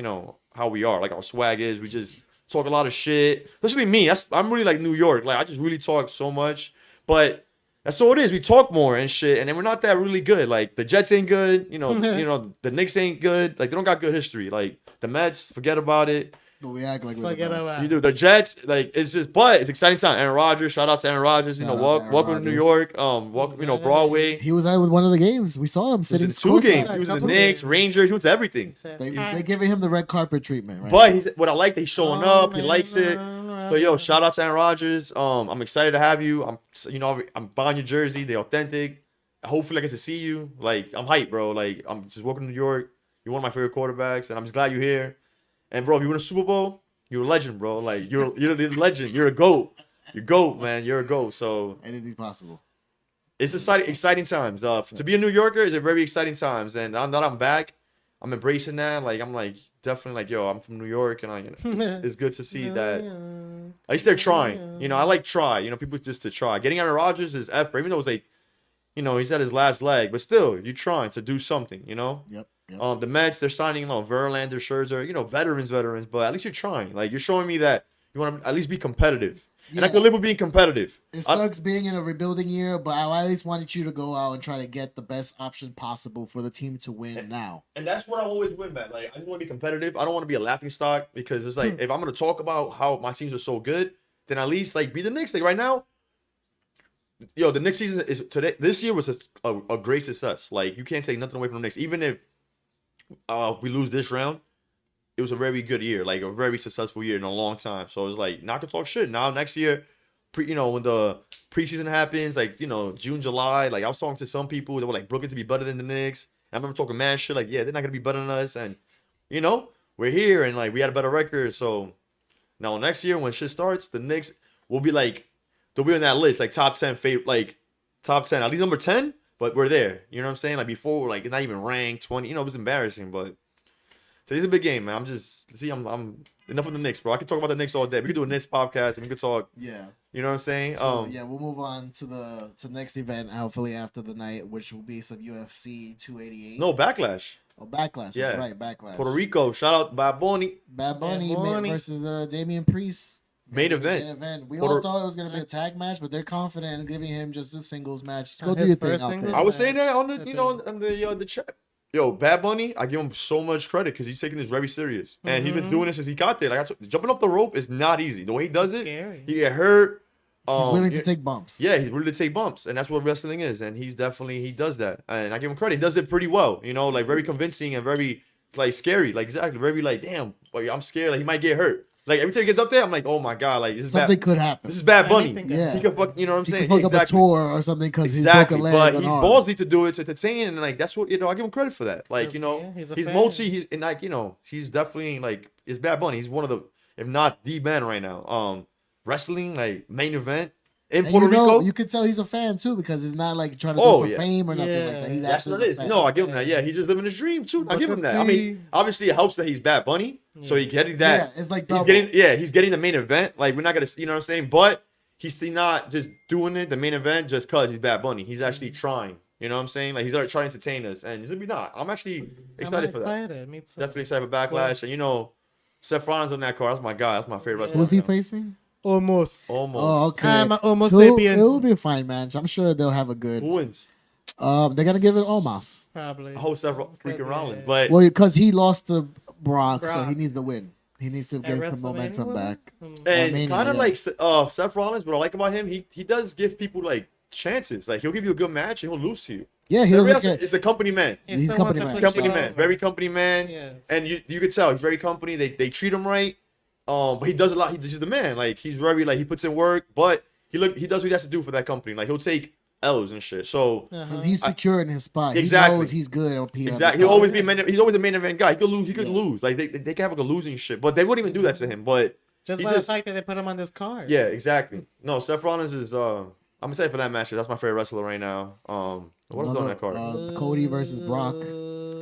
we are. Like our swag is, we just talk a lot of shit. Especially me. I'm really like New York. Like I just really talk so much. But that's all it is. We talk more and shit, and then we're not that really good. Like the Jets ain't good, the Knicks ain't good. Like they don't got good history. Like the Mets, forget about it. But we act like we're the Forget best. about You do the Jets, like it's just, but it's exciting time. Aaron Rodgers, shout out to Aaron Rodgers. Shout out to Aaron Welcome to New Rodgers. York. Welcome, Broadway. He was out with one of the games. We saw him He was sitting in 2 courtside. games. He was in the Couple Knicks, games. Rangers. He went to everything. They giving him the red carpet treatment, right? But what I like that he's showing Oh, up. He likes it. So yo, shout out to Aaron Rodgers. I'm excited to have you. I'm buying your jersey. They're authentic. Hopefully I get to see you. Like I'm hyped, bro. Like I'm just welcome to New York. You're one of my favorite quarterbacks, and I'm just glad you're here. And bro, if you win a Super Bowl, you're a legend, bro. Like you're a legend. You're a GOAT. You're GOAT, man. You're a GOAT. So Anything's possible. it's exciting times. To be a New Yorker is a very exciting times, and now that I'm back, I'm embracing that. Like I'm like definitely like yo, I'm from New York, and it's good to see that at least they're trying. I like try. People just to try. Getting Aaron Rodgers is effort, even though it's like, he's at his last leg, but still, you're trying to do something. Yep. The Mets, they're signing Verlander, Scherzer, veterans, but at least you're trying. Like you're showing me that you want to at least be competitive, and I Yeah. can live with being competitive. It sucks being in a rebuilding year, but I at least wanted you to go out and try to get the best option possible for the team to win now. And that's what I always win, man. Like I just want to be competitive. I don't want to be a laughing stock because it's like if I'm gonna talk about how my teams are so good, then at least like be the Knicks. Like right now, the Knicks season is today. This year was a great success. Like you can't say nothing away from the Knicks, even if we lose this round, it was a very good year, like a very successful year in a long time. So it's like not gonna talk shit. Now next year, when the preseason happens, like June, July, like I was talking to some people that were like Brooklyn to be better than the Knicks. And I remember talking mad shit, like, yeah, they're not gonna be better than us, and we're here and like we had a better record. So now next year when shit starts, the Knicks will be like they'll be on that list, like top 10 favorite, like top 10, at least number 10, but we're there. You know what I'm saying? Like before, like not even ranked 20. It was embarrassing, but today's a big game, man. I'm enough of the Knicks, bro. I could talk about the Knicks all day. We could do a Knicks podcast and we could talk. Yeah. You know what I'm saying? So, yeah, we'll move on to the next event, hopefully after the night, which will be some UFC 288. No, Backlash. Oh, Backlash. Yeah. That's right, Backlash. Puerto Rico. Shout out Bad Bunny. Bad Bunny, Bad Bunny. versus Damian Priest. Main event. Main event. We Puerto- all thought it was gonna be a tag match, but they're confident in giving him just a singles match. Go do His your thing first out singles there. I was saying that on I the think- on the chat. Yo, Bad Bunny, I give him so much credit because he's taking this very serious, and he's been doing this since he got there. Like jumping off the rope is not easy. The way he does it, Scary. he get hurt. He's willing to yeah- take bumps. Yeah, he's willing to take bumps, and that's what wrestling is. And he does that, and I give him credit. He does it pretty well, like very convincing and very like scary, like exactly, very like damn, like I'm scared, like he might get hurt. Like every time he gets up there, I'm like, oh my god, like this is Something bad. could happen. This is Bad Bunny. Anything Yeah. He could fuck, you know what I'm He saying? could fuck up a tour or something because he's Exactly, broken leg. but and he's arm. ballsy to do it to entertain, and like that's what I give him credit for that. Like Yes, yeah, he's a he's fan. multi, and like he's definitely like it's Bad Bunny. He's one of the, if not the man right now. Wrestling like main event in And Puerto Rico. you could tell he's a fan too because he's not like trying to Oh, do it for yeah. fame or nothing like Yeah. that. He's That's actually what it a is. fan. No, I give him that. Yeah, he's just living his dream too. I give him that. I mean, obviously it helps that he's Bad Bunny, so he's getting that. Yeah, it's like He's double. he's getting the main event. Like we're not gonna, you know what I'm saying? But he's still not just doing it the main event just cause he's Bad Bunny. He's actually trying. You know what I'm saying? Like he's already trying to entertain us, and he's gonna be not. I'm actually excited for that. Me too. Definitely excited for Backlash, and Seth Rollins on that card. That's my guy. That's my favorite wrestler. Who's he right now. facing? Almost. Almost. Oh, okay. I'm a Homo So sapien. it'll be a fine match. I'm sure they'll have a good. Who wins? They're gonna give it Omos. Probably. I hope Seth freaking Rollins, but Well, because he lost to Brock, so Brock. he needs to win. He needs to get some momentum back. and Mania, kind of yeah. like Seth Rollins. What I like about him, he does give people like chances. Like he'll give you a good match and he'll lose to you. Yeah, he Seth doesn't Rollins get. is a company man. He He's still company wants to man. put Company you man, over. very company man, Yes. and you could tell he's very company. They treat him right, but he does a lot. He's just the man. Like he's very like he puts in work, but he does what he has to do for that company. Like he'll take L's and shit. So Uh-huh. He's secure in his spot. Exactly. He knows he's good up here. exactly, he'll always be he's always a main event guy. He could lose. He could lose. Like they can have like a losing shit, but they wouldn't even do that to him. But Just he's by the fact that they put him on this card. yeah, exactly. No, Seth Rollins is. I'm excited for that match. That's my favorite wrestler right now. What else on that card? Cody versus Brock.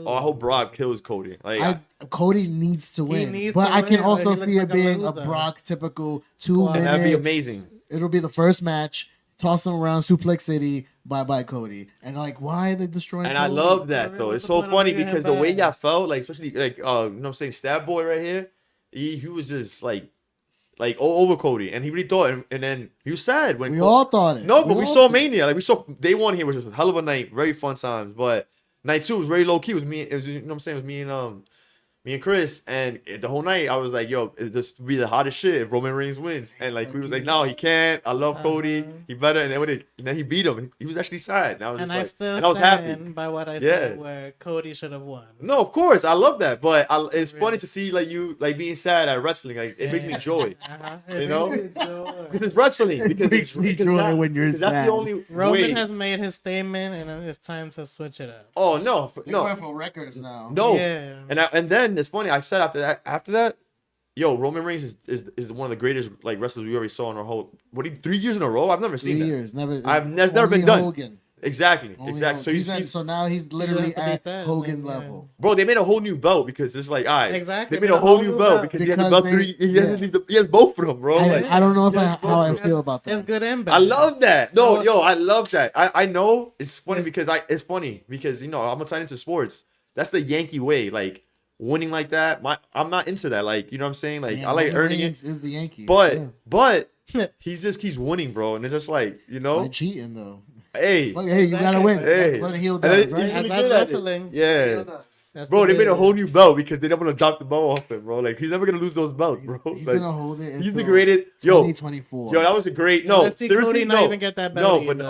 I hope Brock kills Cody. Like Cody needs to win, needs but to I can win, or also he see looks it like a being a loser. Brock typical 2 minutes. that'd be amazing. It'll be the first match. Toss him around Suplex City. Bye Cody. And like, why are they destroying? And I Cody? love that though. What's It's the so point of funny bringing him because the way back? y'all felt, like especially like you know what I'm saying, Stab Boy right here, he was just like all over Cody, and he really thought, and then he was sad when We all thought it. no, but we all saw thought- Mania, like we saw day one here, which was a hell of a night, very fun times, but night two was very low key. It was me, it was, you know what I'm saying, it was me and Chris, and the whole night I was like, yo, this would be the hottest shit if Roman Reigns wins, and like we was like, no, he can't. I love Cody, he better, and then he beat him. He was actually sad, and I was And just I like, still and I was happy. stand by what I Yeah. said, where Cody should have won. No, of course, I love that, but it's Really? funny to see like you like being sad at wrestling. Like it makes me joy. Uh-huh. You know? Joy. Because it's wrestling. Because makes me because joy that- when you're because that's sad. the only Roman way. has made his statement, and it's time to switch it up. Oh no, They're going no, for records now. no. Yeah. And then it's funny. I said after that, yo, Roman Reigns is one of the greatest like wrestlers we already saw in our whole 3 years in a row. I've never 3 seen that. years. Never. That's never only been done. Hogan. Exactly, Only exactly. So Hogan. he's so now he's literally to beat at that, Hogan yeah. level. bro. They made a whole new belt because it's like, all right, Exactly, They made a whole new belt because he has a Because belt they- three. yeah. He has both of them, bro. Like, I don't know if yeah, how I both- feel about It's that. good and bad. I love that. No, No. yo, I love that. I know it's funny It's- because it's funny because I'm tied into sports. That's the Yankee way, like winning like that. I'm not into that. Like you know what I'm saying? Like Yeah, I like Roman earning Reigns it, is the Yankees. but he just keeps winning, bro. And it's just like By cheating though. hey, Fuck, hey, you gotta Exactly. win. Hey. That's what a heel And then does, he's right? really That's good at it. wrestling. Yeah. That's Bro, the they made a big- whole new belt because they never want to drop the belt off him, bro. Like he's never gonna lose those belts, bro. He's Like, gonna hold it. he's the until greatest. Yo, 2024. that was a great. Yeah, No, let's see seriously, Cody not no, even get that no. belt But either.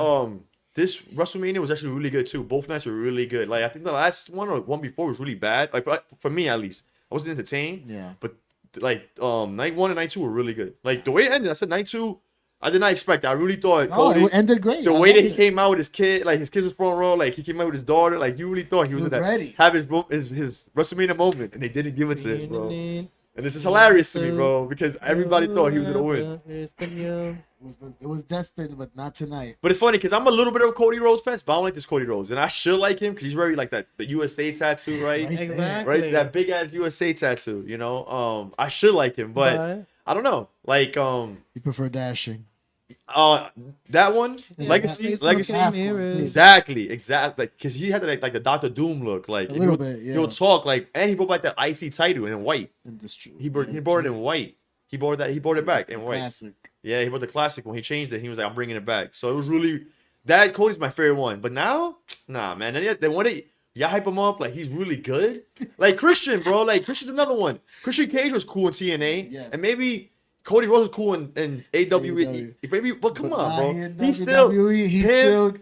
this WrestleMania was actually really good too. Both nights were really good. Like I think the last one or one before was really bad. Like for me at least, I wasn't entertained. Yeah. But like night 1 and night 2 were really good. Like the way it ended, I said night 2. I did not expect that. I really thought Oh, Cody, it ended great. the I way that loved he it. came out with his kid, like his kids was front row, like he came out with his daughter, like you really thought he was, was gonna ready. have his WrestleMania moment, and they didn't give it to him, bro. And this is hilarious to me, bro, because everybody thought he was gonna win. It was destined, but not tonight. But it's funny because I'm a little bit of a Cody Rhodes fan, but I don't like this Cody Rhodes, and I should like him because he's very like that the USA tattoo, right? Right. Exactly. Right, that big ass USA tattoo, you know. I should like him, but I don't know. Like You prefer dashing. that one, Yeah, Legacy, Facebook Legacy. and mirrors. Exactly. Like, cause he had like the Doctor Doom look, like A he little would- bit, yeah. He'll talk like, and he brought back that IC title in white. He brought it in white. He brought it back in white. Classic. Yeah, he brought the classic when he changed it. He was like, I'm bringing it back. So it was really that Cody's my favorite one. But now, nah, man. They want to y'all hype him up like he's really good. Like Christian, bro. Like Christian's another one. Christian Cage was cool in TNA, Yes. and maybe Cody Rhodes was cool in AWE. AEW. Maybe, but come But on, not bro. here in He's still WWE.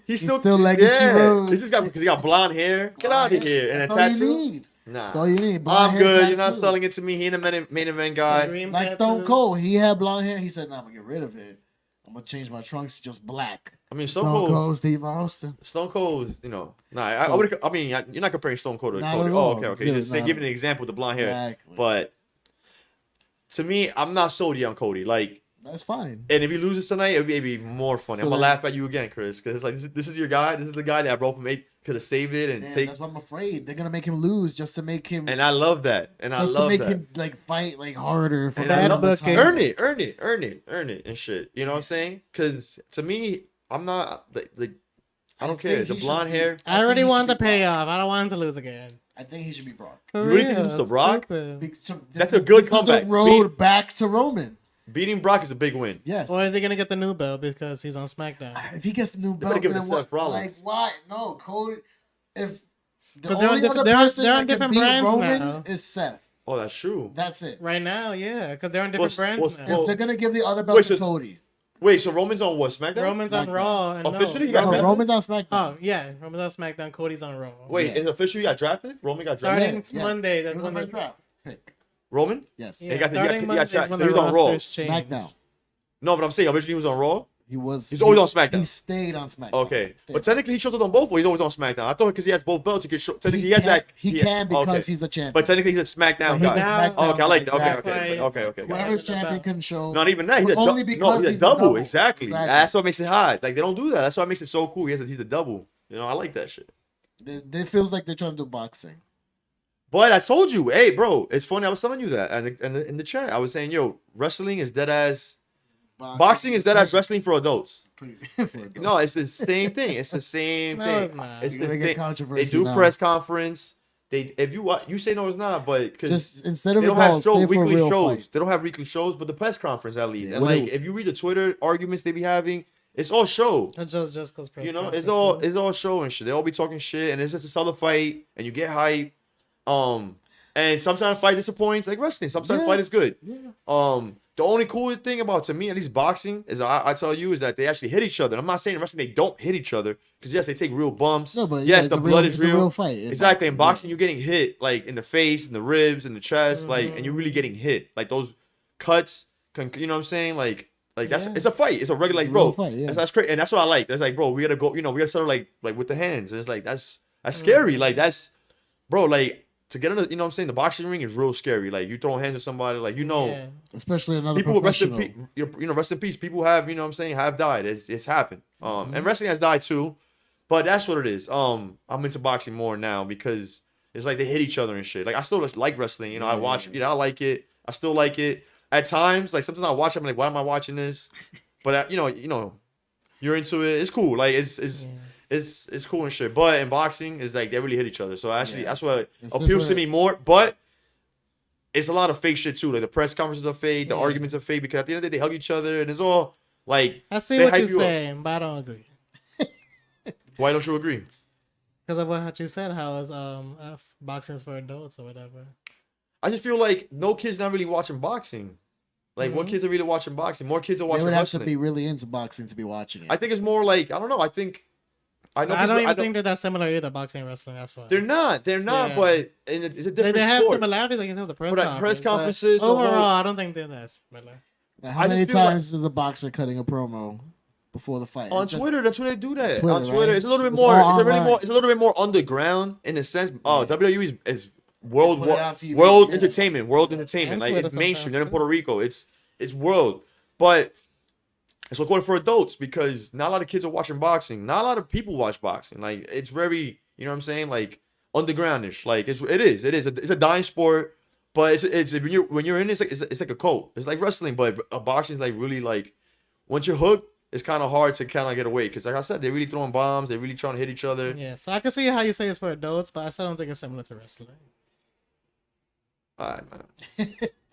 He's him. still Legacy yeah. Rhodes. It's just got because he got blonde hair. Get out of here and a That's all you tattoo. need. Nah, That's all you need. Blonde I'm hair, good. You're not tattoo. selling it to me. He ain't a main event guy. Dream Like tattoo. Stone Cold, he had blonde hair. He said, "No, I'm gonna get rid of it. I'm gonna change my trunks to just black." I mean, Stone Stone Cold. Cold, Steve Austin. Stone Cold is, I would. I mean, you're not comparing Stone Cold to Not Cody. at Oh, all. okay. Dude, Just say, not give at an example with the blonde hair. Exactly. But to me, I'm not sold yet on Cody. Like, That's fine. and if he loses tonight, it'll be more funny. So I'm gonna then- laugh at you again, Chris, because it's like this is your guy. This is the guy that I brought from 8 could have saved it and Damn, take. that's what I'm afraid. They're gonna make him lose just to make him, And I love that. And I just to love make that. him like fight like harder for And the I love other booking. title. earn it, and shit. You know what I'm saying? Because to me, I'm not like I don't care. think The he blonde should be- hair. I already think he want the should be payoff. I don't want him to lose again. I think he should be Brock. For You really think real, it's the it's Brock? stupid. That's a good this is comeback. The road back to Roman. Beating Brock is a big win. Yes. Or is he gonna get the new belt because he's on SmackDown? If he gets the new better belt, give it then to what? Seth Rollins. Like why? No, Cody. If the 'Cause they're on only different- other they're on- person they're on that can different beat brands Roman now. is Seth. Oh, that's true. That's it. Right now, yeah, because they're on different brands what's- now. If they're gonna give the other belt Wait, to so- Cody. Wait, so Roman's on what? SmackDown? Roman's on SmackDown. Raw. And Officially, he no, got No, drafted? Roman's on SmackDown. Oh yeah, Roman's on SmackDown. Cody's on Raw. Wait, Yeah. is officially got drafted? Roman got drafted? Starting Yes. Monday, that's He was when the the first draft pick. Roman? Yes. yeah, He got- he got- starting he got Monday is shot. when So the he was on Raw. rosters change. SmackDown. No, but I'm saying originally he was on Raw. He was. He's always on SmackDown. He stayed on SmackDown. Okay, Stayed. but technically he shows up on both, or he's always on SmackDown. I thought because he has both belts, he could show. Technically, he has that. He can because okay. he's the champion. But technically, he's a SmackDown He's guy. the Now- SmackDown Oh, okay, I like that. guy, Okay, exactly. okay. Whatever's Yeah. champion can show. Not even that. He's But a only no, because he's a he's a double. double. Exactly. Exactly. That's what makes it hot. Like they don't do that. That's what makes it so cool. He's a double. You know, I like that shit. It feels like they're trying to do boxing. But I told you, hey, bro, it's funny. I was telling you that in the chat. I was saying, yo, wrestling is dead as boxing is dead as wrestling for adults. No, it's the same thing. It's the same No, thing. it's not. It's You're the gonna get thing. They controversy do now. press conference. If you say no, it's not. But because Just instead they of don't have balls, shows, stay for weekly real shows. fights. They don't have weekly shows, but the press conference at least. Yeah, And what like, do- if you read the Twitter arguments they be having, it's all show. It's just because You know, it's all show and shit. They all be talking shit, and it's just a solid fight, and you get hype. And sometimes fight disappoints, like wrestling. Sometimes Yeah. fight is good. Yeah. The only cool thing about, to me, at least boxing, is I tell you, is that they actually hit each other. I'm not saying in wrestling they don't hit each other, because yes, they take real bumps. No, but yeah, yes, it's the a blood real- is it's a real. real fight in Exactly. In boxing, boxing, you're getting hit like in the face, in the ribs, in the chest, like, and you're really getting hit. Like those cuts, you know what I'm saying? Like that's Yeah. it's a fight. It's a regular, It's like, a real bro. fight, yeah. That's crazy, and that's what I like. That's like, bro, we gotta go. You know, we gotta start like with the hands, and it's like that's scary. Like that's, bro, like. To get in the, you know what I'm saying, the boxing ring is real scary. Like you throw hands with somebody, like Yeah. Especially another people rest in professional. peace. You know, rest in peace. People have, you know what I'm saying, have died. It's happened. And wrestling has died too, but that's what it is. I'm into boxing more now because it's like they hit each other and shit. Like I still like wrestling. You know, I watch. You know, I like it. I still like it. At times, like sometimes I watch. I'm like, why am I watching this? But you know, you're into it. It's cool. Like it's cool and shit. But in boxing, it's like they really hit each other. So actually, Yeah. that's what It's appeals just to what- me more. But it's a lot of fake shit too. Like the press conferences are fake, the Yeah. arguments are fake, because at the end of the day, they hug each other, and it's all like. I see they what hype you're you up. saying, but I don't agree. Why don't you agree? Because of what you said, how is boxing's for adults or whatever. I just feel like no kids not really watching boxing. Like what Mhm. kids are really watching boxing? More kids are They watching would have to wrestling. be really into boxing to be watching it. I think it's more like, I don't know. I think I know I don't people- even think they're that similar either, boxing and wrestling. That's why. they're not. They're not. Yeah. But it's a different They have sport. similarities, like you said, with the press But at conference. press but conferences, the overall, whole- I don't think they're that similar. Now, how I many just feel like- times is a boxer cutting a promo before the fight? On It's just- Twitter, that's where they do that. Twitter, On Twitter, right? it's a little bit It's more. all It's a really online. more. It's a little bit more underground in a sense. Yeah. WWE is world They put it on TV, world yeah. entertainment. World entertainment. And Like Twitter it's mainstream. sometimes, They're in too. Puerto Rico. It's world, but it's recorded for adults because not a lot of kids are watching boxing. Not a lot of people watch boxing. Like it's very, you know what I'm saying, like undergroundish. Like it is. It's a dying sport, but it's when you're in it, it's like a cult. It's like wrestling, but boxing is like really like once you're hooked, it's kind of hard to kind of get away because like I said, they're really throwing bombs. They're really trying to hit each other. Yeah, so I can see how you say it's for adults, but I still don't think it's similar to wrestling. All right, man.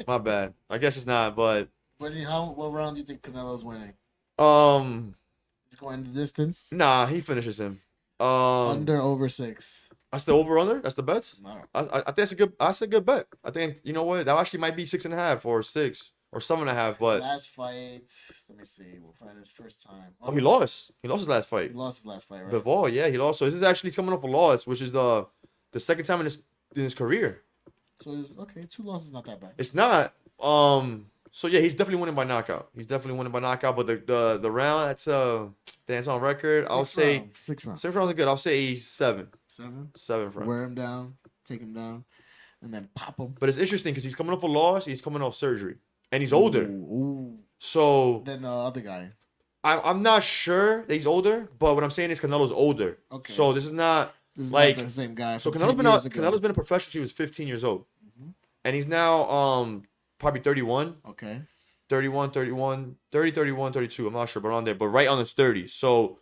My bad. I guess it's not, but What round do you think Canelo's winning? He's going the distance. nah, he finishes him. Under over 6. That's the over under. That's the bets. No. I think that's a good. That's a good bet. I think you know what that actually might be 6.5 or 6 or 7.5. But Last fight. Let me see. We'll find his first time. oh, he lost. He lost his last He fight. lost his last fight, right? Bivol, yeah, he lost. So this is actually coming off a loss, which is the second time in his career. So okay, 2 losses not that bad. It's not. So yeah, he's definitely winning by knockout. He's definitely winning by knockout. But the round that's on record, I'll say 6 rounds. 6 rounds are good. I'll say 7. 7. 7 for him. Wear him down, take him down, and then pop him. But it's interesting because he's coming off a loss. He's coming off surgery, and he's older. Ooh. So Then the other guy. I'm not sure that he's older, but what I'm saying is Canelo's older. Okay. So this is not This is like not the same guy. so from Canelo's 10 been years ago. Canelo's been a professional since he was 15 years old, and he's now probably 31, Okay. 31, 31, 30, 31, 32. I'm not sure, but around there, but right on his 30s. So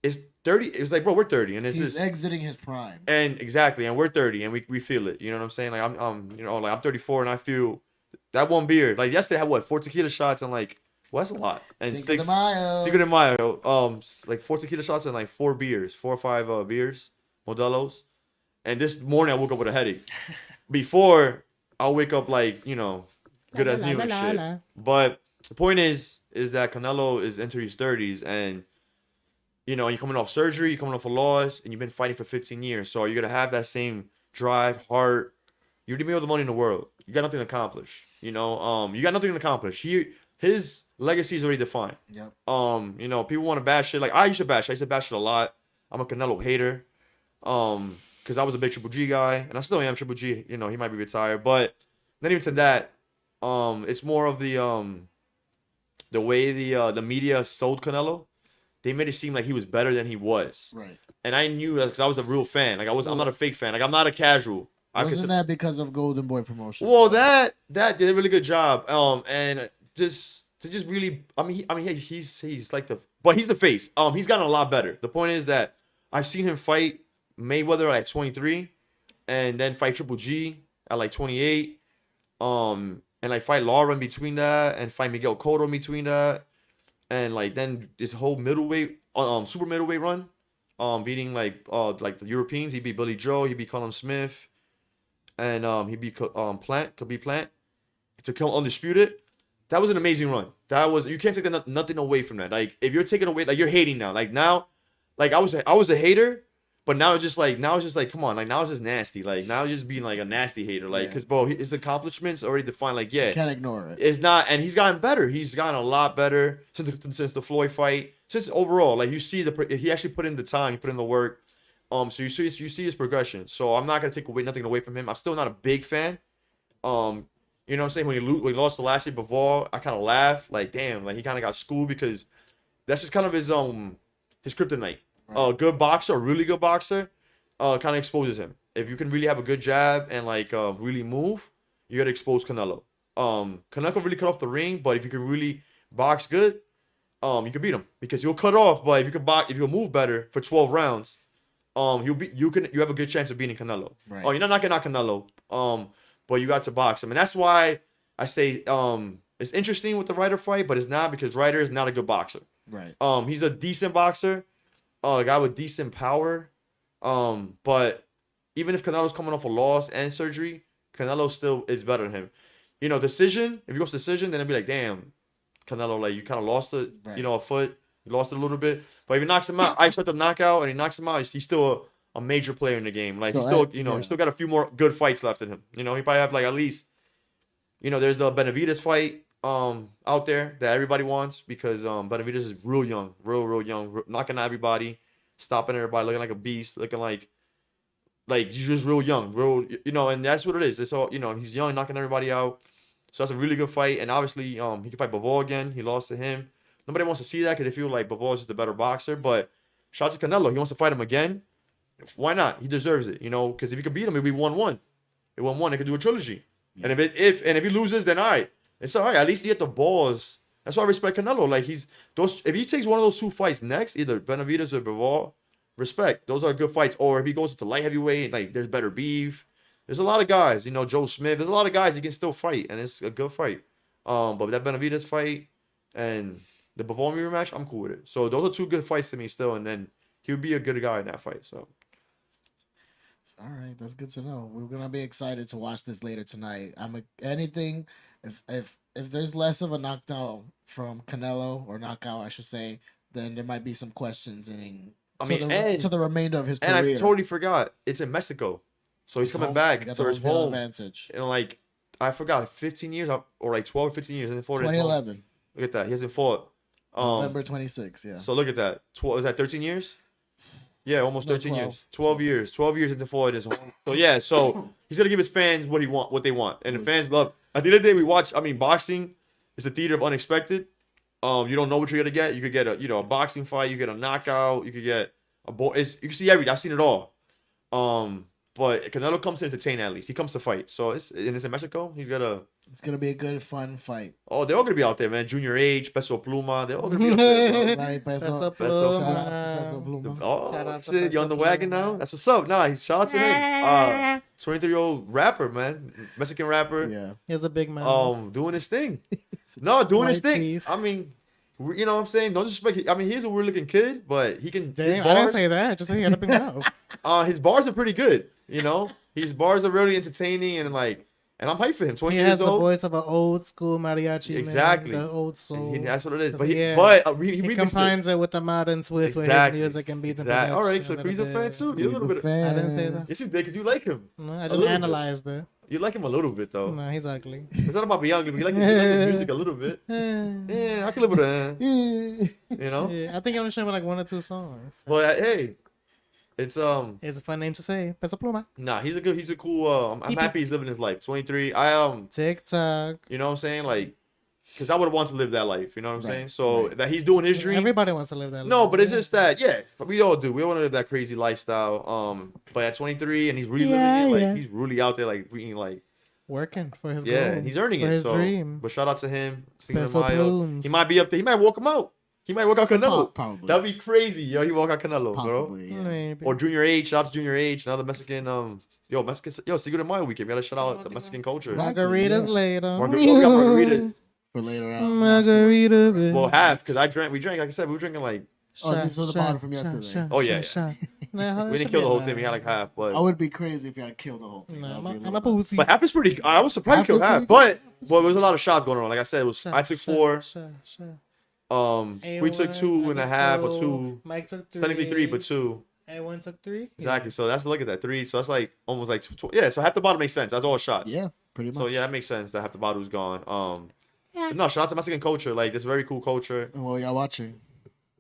it's 30. It's like bro, we're 30, and this He's is exiting his prime. and exactly, and we're 30, and we feel it. You know what I'm saying? Like I'm you know like I'm 34, and I feel that one beer. Like yesterday, I had what 4 tequila shots and like well, that's a lot. And Cinco de Mayo. Cinco de Mayo, like 4 tequila shots and like 4 beers, 4 or 5 beers, Modelo's. And this morning I woke up with a headache. Before I'll wake up like, you know, good as new and shit. But the point is that Canelo is entering his 30s and you know, you're coming off surgery, you're coming off a loss, and you've been fighting for 15 years. So you're gonna have that same drive, heart. You already made all the money in the world. You got nothing to accomplish. You know, you got nothing to accomplish. His legacy is already defined. Yep. You know, people want to bash it. Like I used to bash. I used to bash it a lot. I'm a Canelo hater. Because I was a big Triple G guy, and I still am Triple G. You know, he might be retired, but not even to that. It's more of the way the media sold Canelo. They made it seem like he was better than he was, Right. and I knew that because I was a real fan. Like I'm not a fake fan. Like I'm not a casual. Wasn't that because of Golden Boy Promotions? Well, that did a really good job. And just really, he's like but he's the face. He's gotten a lot better. The point is that I've seen him fight Mayweather at 23, and then fight Triple G at like 28, and like fight Lara in between that, and fight Miguel Cotto in between that, and like then this whole middleweight, super middleweight run, beating like the Europeans. He beat Billy Joe. He beat Callum Smith. And he beat Khabib Plant to come undisputed. That was an amazing run. That was you can't take nothing away from that. Like if you're taking away, like you're hating now. Like now, like I was a hater, but now it's just like come on. Like now it's just nasty. Like now it's just being like a nasty hater. Like because bro, his accomplishments already defined. Like yeah, You can't ignore it. it's not, and he's gotten better. He's gotten a lot better since the Floyd fight. Since overall, like you see he actually put in the time, he put in the work. So you see his progression. So I'm not gonna take nothing away from him. I'm still not a big fan. You know what I'm saying? When he lost the last year before, I kind of laughed. Like damn, like he kind of got schooled because that's just kind of his kryptonite. Right. Good boxer, a really good boxer, kind of exposes him. If you can really have a good jab and like really move, you gotta expose Canelo. Canelo can really cut off the ring, but if you can really box good, you can beat him because he'll cut off. But if you move better for 12 rounds. You have a good chance of beating Canelo. Right. You're not knocking out Canelo. But you got to box him, and that's why I say it's interesting with the Ryder fight, but it's not because Ryder is not a good boxer. Right. He's a decent boxer, a guy with decent power. But even if Canelo's coming off a loss and surgery, Canelo still is better than him. You know, decision. If he goes to decision, then it'd be like, damn, Canelo, like you kind of lost it. Right. You know, a foot. He lost it a little bit, but if he knocks him out, I expect a knockout, and he knocks him out. He's still a major player in the game. Like he's Still, still, you know, yeah. he's still got a few more good fights left in him. You know, he probably have like at least, you know, there's the Benavidez fight out there that everybody wants because Benavidez is real young, real young, knocking out everybody, stopping everybody, looking like a beast, looking like he's just real young, real, you know, and that's what it is. It's all, you know, he's young, knocking everybody out. So that's a really good fight, and obviously he can fight Bivol again. He lost to him. Nobody wants to see that because they feel like Bivol is just the better boxer. But shout out to Canelo. He wants to fight him again. Why not? He deserves it, you know, because if he could beat him, it'd be 1-1. It 1-1. They could do a trilogy. Yeah. And if he loses, then all right, it's all right. At least he had the balls. That's why I respect Canelo. Like if he takes one of those two fights next, either Benavidez or Bivol, respect. Those are good fights. Or if he goes to light heavyweight, like there's better beef. There's a lot of guys, you know, Joe Smith. There's a lot of guys he can still fight, and it's a good fight. But that Benavidez fight and the Bivol rematch, I'm cool with it. So those are two good fights to me still, and then he would be a good guy in that fight. So. All right, that's good to know. We're gonna be excited to watch this later tonight. Anything if there's less of a knockdown from Canelo or knockout, I should say, then there might be some questions to the remainder of his career. And I totally forgot, it's in Mexico, so he's coming back to his home. Advantage. And like I forgot, 15 years or like 12 or 15 years. 2011. Look at that, he hasn't fought. November 26th. Yeah. So look at that. Is that 13 years? Yeah, almost 13 years. 12 years. 12 years into Floyd is home. So yeah, so he's gonna give his fans what they want. And the fans love. At the end of the day, boxing is a theater of unexpected. You don't know what you're gonna get. You could get a boxing fight, you get a knockout, you could get you can see everything. I've seen it all. But Canelo comes to entertain at least. He comes to fight. So it's in Mexico. It's gonna be a good, fun fight. Oh, they're all gonna be out there, man. Junior H, Peso Pluma, they're all gonna be out there, bro. Right, Peso Pluma. Shout out to Peso Pluma. Oh shit, you on the wagon now? That's what's up. Nah, shout out to him. 23-year-old rapper, man, Mexican rapper. Yeah, he's a big man. Doing his thing. No, doing his White thing. teeth. I mean, you know what I'm saying? No disrespect. I mean, he's a weird looking kid, but he can. Damn, I didn't say that. Just say he had a big mouth. His bars are pretty good. You know, his bars are really entertaining and I'm hyped for him. 20 He years has the old. voice of an old school mariachi. Exactly. Man, the old soul. That's what it is. But Yeah. he remixed combines it with the modern twist with his Exactly. music and beats. Exactly. All right, so and Chris a fan too. You're a little bit. I didn't say that. Yes, you did, because you like him. No, I A just little bit. analyzed it. You like him a little bit though. No, he's ugly. It's not about being ugly, but you like his music a little bit. Yeah, I can live with that. You know. Yeah, I think I only show him like one or two songs. But hey, it's It's a fun name to say. Peso Pluma. Nah, he's a cool. I'm happy he's living his life. 23. TikTok. You know what I'm saying? Like, because I would have wanted to live that life. You know what I'm Right, saying? So that he's doing his dream. Everybody wants to live that. No, life. but it's just that, yeah, we all do. We all want to live that crazy lifestyle. But at 23 and he's reliving it, like he's really out there, like being like, working for his yeah, goal, he's earning for it. his So, dream. but shout out to him. Cinco de Peso Mayo. Plumes. He might be up there. He might walk him out. He might walk out Canelo. Probably. That'd be crazy, yo. He walk out Canelo, bro. Possibly. Yeah. Maybe. Or Junior H. Shout out to Junior H. Another Mexican. Cinco de Mayo weekend. We gotta shout out the Mexican culture. Margaritas Yeah. later. We got margaritas. For later out. Margarita. Well, half because we drank. Like I said, we were drinking like. Oh, these were the bottle from yesterday. Oh, yeah, We We didn't kill the whole thing. We had like half, but. I would be crazy if y'all killed the whole thing. No, That I'm would be a little- pussy. But half is pretty. I was surprised Half you killed is half, pretty but there was a lot of shots going on. Like I said, it was. I took 4. We took 2.5 or 2. Mike took 3. Technically 3, but 2. A1 took 3. Exactly. So that's look at that 3. So that's like almost like 2. Yeah. So half the bottle makes sense. That's all shots. Yeah, pretty much. So yeah, that makes sense that half the bottle's gone. But no, shout out to Mexican culture. Like this very cool culture. Well, y'all watching?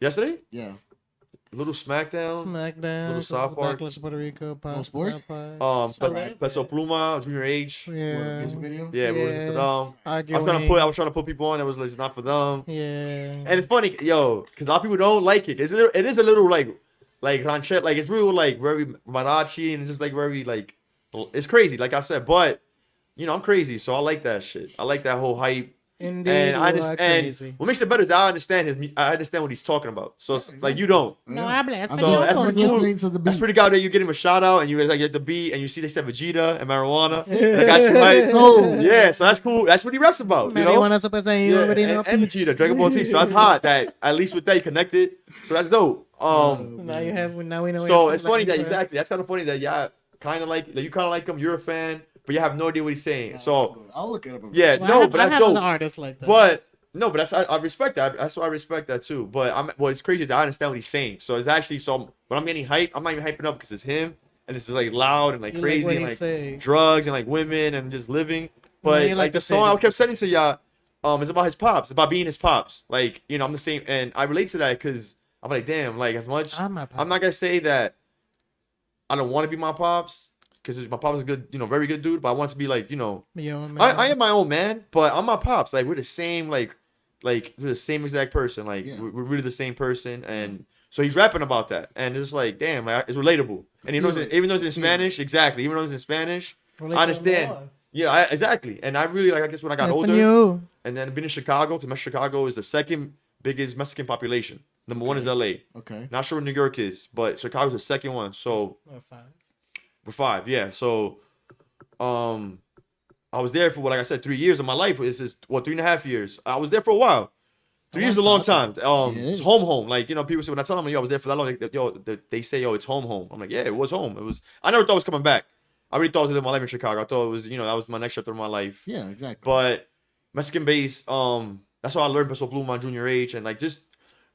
Yesterday, Yeah. Little Smackdown. SmackDown. Little South Park. Backlash Puerto Rico. No sports? Peso Pluma, Junior H. Yeah. Music video? Yeah, we were Yeah. into them. I Arguing. was trying to put people on that was like, it's not for them. Yeah. And it's funny, yo, because a lot of people don't like it. It is a little like ranchette, like it's real like very mariachi and it's just like very like it's crazy, like I said. But you know, I'm crazy, so I like that shit. I like that whole hype. Indeed, And I you are understand. crazy. What makes it better is I understand what he's talking about. So it's like you don't. No hablas. I'm So that's just pretty cool. listening to the That's beat. pretty good that you get him a shout out and you like get the beat and you see they said Vegeta and marijuana. And I got you right. Oh. Yeah, so that's cool. That's what he raps about. You know? Marijuana super saiyan, you Yeah, already know. and Vegeta, Dragon Ball Z. So that's hot that at least with that you connected. So that's dope. So now we know. So it's funny that exactly. That's kind of funny that you kind of like him. You're a fan, but you have no idea what he's saying. So I'll look it up. yeah, Well, no, I but have that's other dope. artists like that. But No, but I respect that. That's why I respect that too. But what's crazy is I understand what he's saying. So it's actually when I'm getting hype, I'm not even hyping up because it's him and it's just like loud and like You like crazy what and he like say. drugs and like women and just living. you But like like the to say song I this- kept sending to y'all, is about his pops. It's about being his pops. Like I'm the same, and I relate to that because I'm like, damn, like as much. I'm my I'm not gonna say that I don't want to be my pops because my pops is a good, very good dude. But I want to be like, Yo, man. I am my own man, but I'm my pops. Like we're the same, like we're the same exact person. Like Yeah. we're really the same person, and so he's rapping about that, and it's like, damn, like, it's relatable. And he knows Feel it, it. even though it's in Feel it. Spanish, exactly. Even though it's in Spanish, Relate I to understand. more. Yeah, exactly. And I really like. I guess when I got older, Espanol. and then been in Chicago, because Chicago is the second biggest Mexican population. Number one is Okay. LA. Okay. Not sure what New York is, but Chicago's the second one. So Oh, fine. we're five, yeah. So, I was there for like I said, 3 years of my life. This is 3.5 years. I was there for a while. 3 years is a long time. Yeah, it It's is. home. Like people say when I tell them, yo, I was there for that long. They say, yo, it's home. I'm like, yeah, it was home. It was. I never thought I was coming back. I really thought I was living my life in Chicago. I thought it was, that was my next chapter of my life. Yeah, exactly. But Mexican base, that's how I learned Peso Pluma, Junior H, and like just,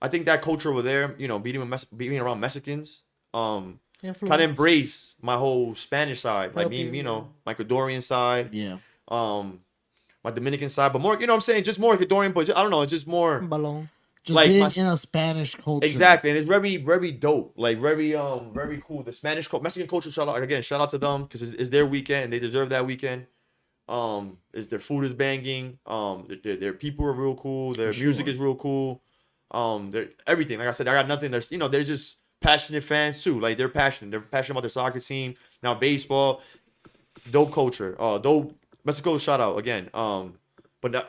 I think that culture over there, being around Mexicans, kind of embrace my whole Spanish side, like Help me, you, yeah. my Ecuadorian side, yeah. my Dominican side, but more, I'm saying, just more Ecuadorian, but I don't know, it's just more. Balón. Just Like being my- in a Spanish culture. Exactly, and it's very, very dope. Like very, very cool. The Mexican culture. Shout out to them because it's their weekend and they deserve that weekend. Is their food is banging. Their people are real cool. Their For music sure. is real cool. They're everything. Like I said, I got nothing. They're just passionate fans too. Like they're passionate. They're passionate about their soccer team. Now baseball, dope culture. Dope Mexico. Shout out again. But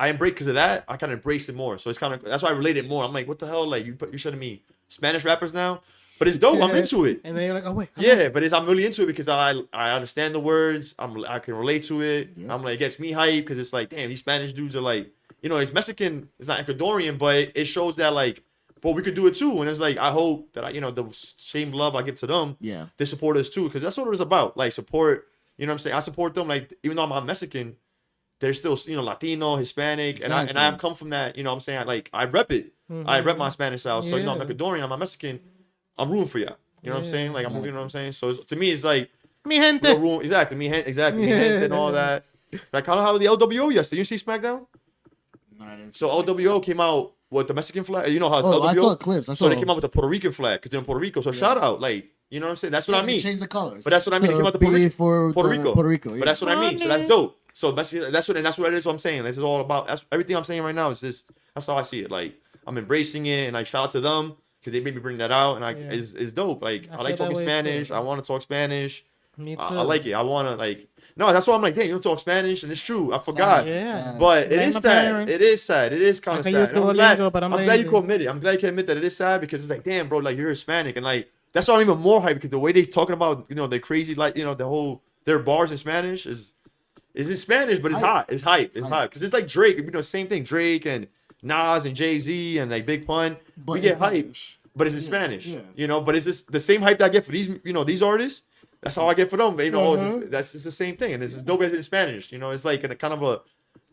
I embrace because of that. I kind of embrace it more. So it's kind of that's why I relate it more. I'm like, what the hell? Like you're showing me Spanish rappers now, but it's dope. I'm into it. And then you're like, oh wait. Yeah, but I'm really into it because I understand the words. I can relate to it. Yeah. I'm like, it gets me hyped because it's like, damn, these Spanish dudes are like, it's Mexican. It's not Ecuadorian, but it shows that like, but we could do it too. And it's like, I hope that the same love I give to them, Yeah. they support us too, because that's what it was about. Like support. You know what I'm saying? I support them. Like even though I'm Mexican, they're still Latino, Hispanic, and I Exactly. come from that. You know what I'm saying? I rep it. I rep my Spanish style. So I'm Yeah. Ecuadorian. I'm a Mexican. I'm rooting for y'all. You know what I'm saying? Like exactly. you know what I'm saying? So to me, it's like Mi we're gente. room exactly me gente and all that. Like kind of how the LWO yesterday. You see SmackDown? No, I didn't see So that. LWO came out with the Mexican flag. You know how Oh, I LWO? saw clips. I So they saw- came out with the Puerto Rican flag because they're in Puerto Rico. So shout out, like you know what I'm saying? That's what Yeah, I they mean. changed the colors. But that's what I mean. It To came out the be Puerto Rico. for Puerto the Rico. Puerto Rico. Yeah. But that's what I mean. So that's dope. So basically, that's what I'm saying. This is all about. That's everything I'm saying right now. Is just that's how I see it. Like I'm embracing it, and I shout out to them because they made me bring that out, and Yeah. is dope. Like I I like feel that talking way Spanish. too. I want to talk Spanish. Me too. I like it. I want to like. No, that's why I'm like, hey, you don't talk Spanish, and it's true. I forgot. Yeah. But it Blame is my sad. parents. It is sad. It is kind of I sad. can use And I'm glad, Duolingo, but I'm glad you lazy. can admit it. I'm glad you can admit that it is sad because it's like, damn, bro, like you're Hispanic, and like that's why I'm even more hyped because the way they talking about, the crazy, like the whole their bars in Spanish is in Spanish, but it's hype. hot. It's hype. It's hype. hype because it's like Drake. Same thing. Drake and Nas and Jay-Z and like Big Pun. But We in get hype, Spanish. but it's in Yeah, Spanish. yeah. But it's just the same hype that I get for these artists. That's how I get for them. But, that's just the same thing, and it's just dope as in Spanish. It's like in a kind of a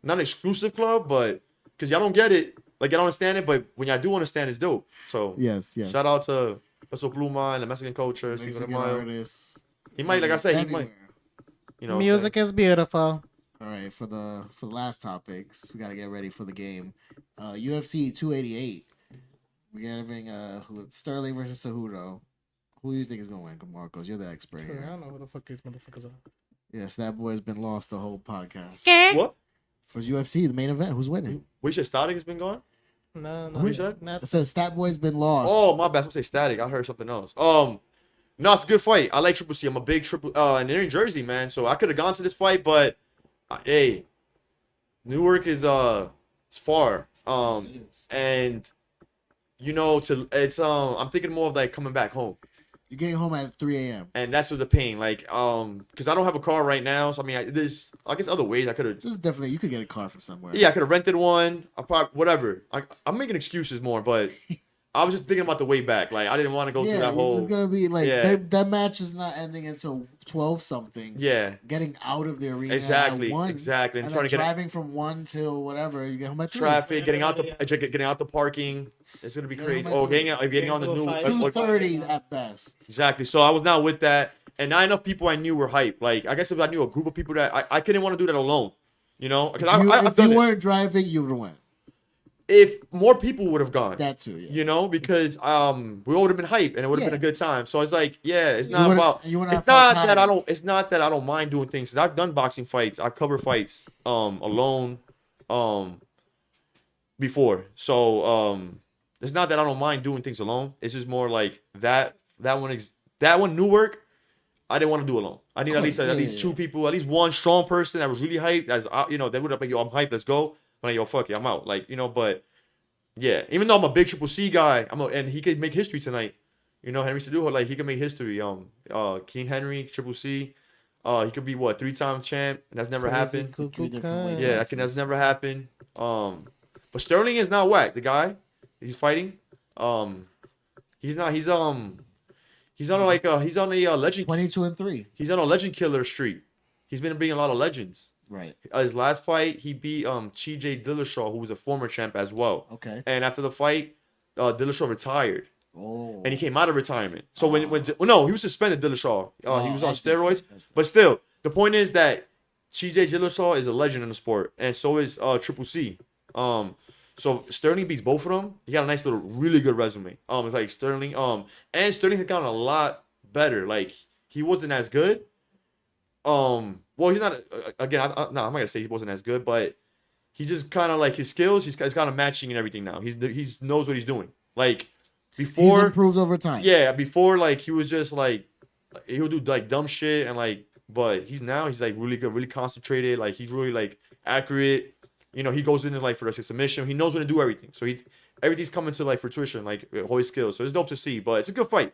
not an exclusive club, but because y'all don't get it, like y'all don't understand it, but when y'all do understand, it's dope. So Yes, yes. shout out to Peso Pluma and the Mexican culture. Cinco de Mexican Mayo. artists. He might, like I said, he Everywhere. might. You know, Music is beautiful. All right, for the last topics, we gotta get ready for the game. UFC 288. We got having Sterling versus Cejudo. Who do you think is gonna win, Marcos? You're the expert Sure, I here. don't know who the fuck these motherfuckers are. Yes, that boy's been lost the whole podcast. what? For UFC, the main event, who's winning? We said Static has been gone. No, Who you said? not It says Stat Boy's been lost. Oh, my bad. I was gonna say Static. I heard something else. No, it's a good fight. I like Triple C. I'm a big Triple. And they're in Jersey, man. So I could have gone to this fight, but hey, Newark is it's far. Yes, it is. And I'm thinking more of like coming back home, You're getting home at 3 a.m. and that's with the pain. Like because I don't have a car right now. So I mean, there's I guess other ways I could have. Just definitely, you could get a car from somewhere. Yeah, I could have rented one. I probably whatever. I'm making excuses more, but I was just thinking about the way back. Like I didn't want to go through that whole. It's gonna be like Yeah. that match is not ending until 12 something. Yeah. Getting out of the arena Exactly. at 1, Exactly. and trying then to get driving from 1 till whatever you get home at 3. traffic, getting out Yeah. the parking. It's gonna be Yeah, crazy. I'm Oh, at getting on the new. 2:30 at best. Exactly. So I was not with that, and not enough people I knew were hyped. Like I guess if I knew a group of people that I couldn't want to do that alone, you know, because I've If done you it. weren't driving, you would have went. If more people would have gone, That too, yeah. you know, because we would have been hyped and it would have been a good time. So it's like, yeah, it's not would've- about. you wouldn't It's have felt not that tired. I don't. It's not that I don't mind doing things. 'Cause I've done boxing fights. I've covered fights alone before. So it's not that I don't mind doing things alone. It's just more like that one Newark. I didn't want to do alone. I need course, at yeah, least yeah, two yeah. people, at least one strong person that was really hyped. That's they would have been, yo, I'm hyped, let's go. I'm like, yo, fuck it, I'm out. Like, but yeah, even though I'm a big Triple C guy, and he could make history tonight. Henry Cejudo, like he could make history. King Henry, Triple C. He could be 3-time champ, and that's never happened. Three different weight Yeah, classes. that's never happened. But Sterling is not whack. The guy he's fighting, he's not. He's on a legend. 22-3. He's on a legend killer streak. He's been beating a lot of legends. Right. His last fight, he beat TJ Dillashaw, who was a former champ as well. Okay. And after the fight, Dillashaw retired, Oh. and he came out of retirement. So no, he was suspended. Dillashaw, he was on that's different. steroids. That's But still, the point is that TJ Dillashaw is a legend in the sport, and so is Triple C. So Sterling beats both of them. He got a nice little, really good resume. It's like Sterling. And Sterling has gotten a lot better. Like he wasn't as good. Well, he's not. Again, I'm not gonna say he wasn't as good, but he just kind of like his skills. He's kind of matching and everything now. He's knows what he's doing. Like He's before, improved over time. yeah, before like he was just like he would do like dumb shit and like, but he's like really good, really concentrated. Like he's really like accurate. He goes into like for the submission. He knows when to do everything. So everything's coming to like fruition, like all his skills. So it's dope to see. But it's a good fight.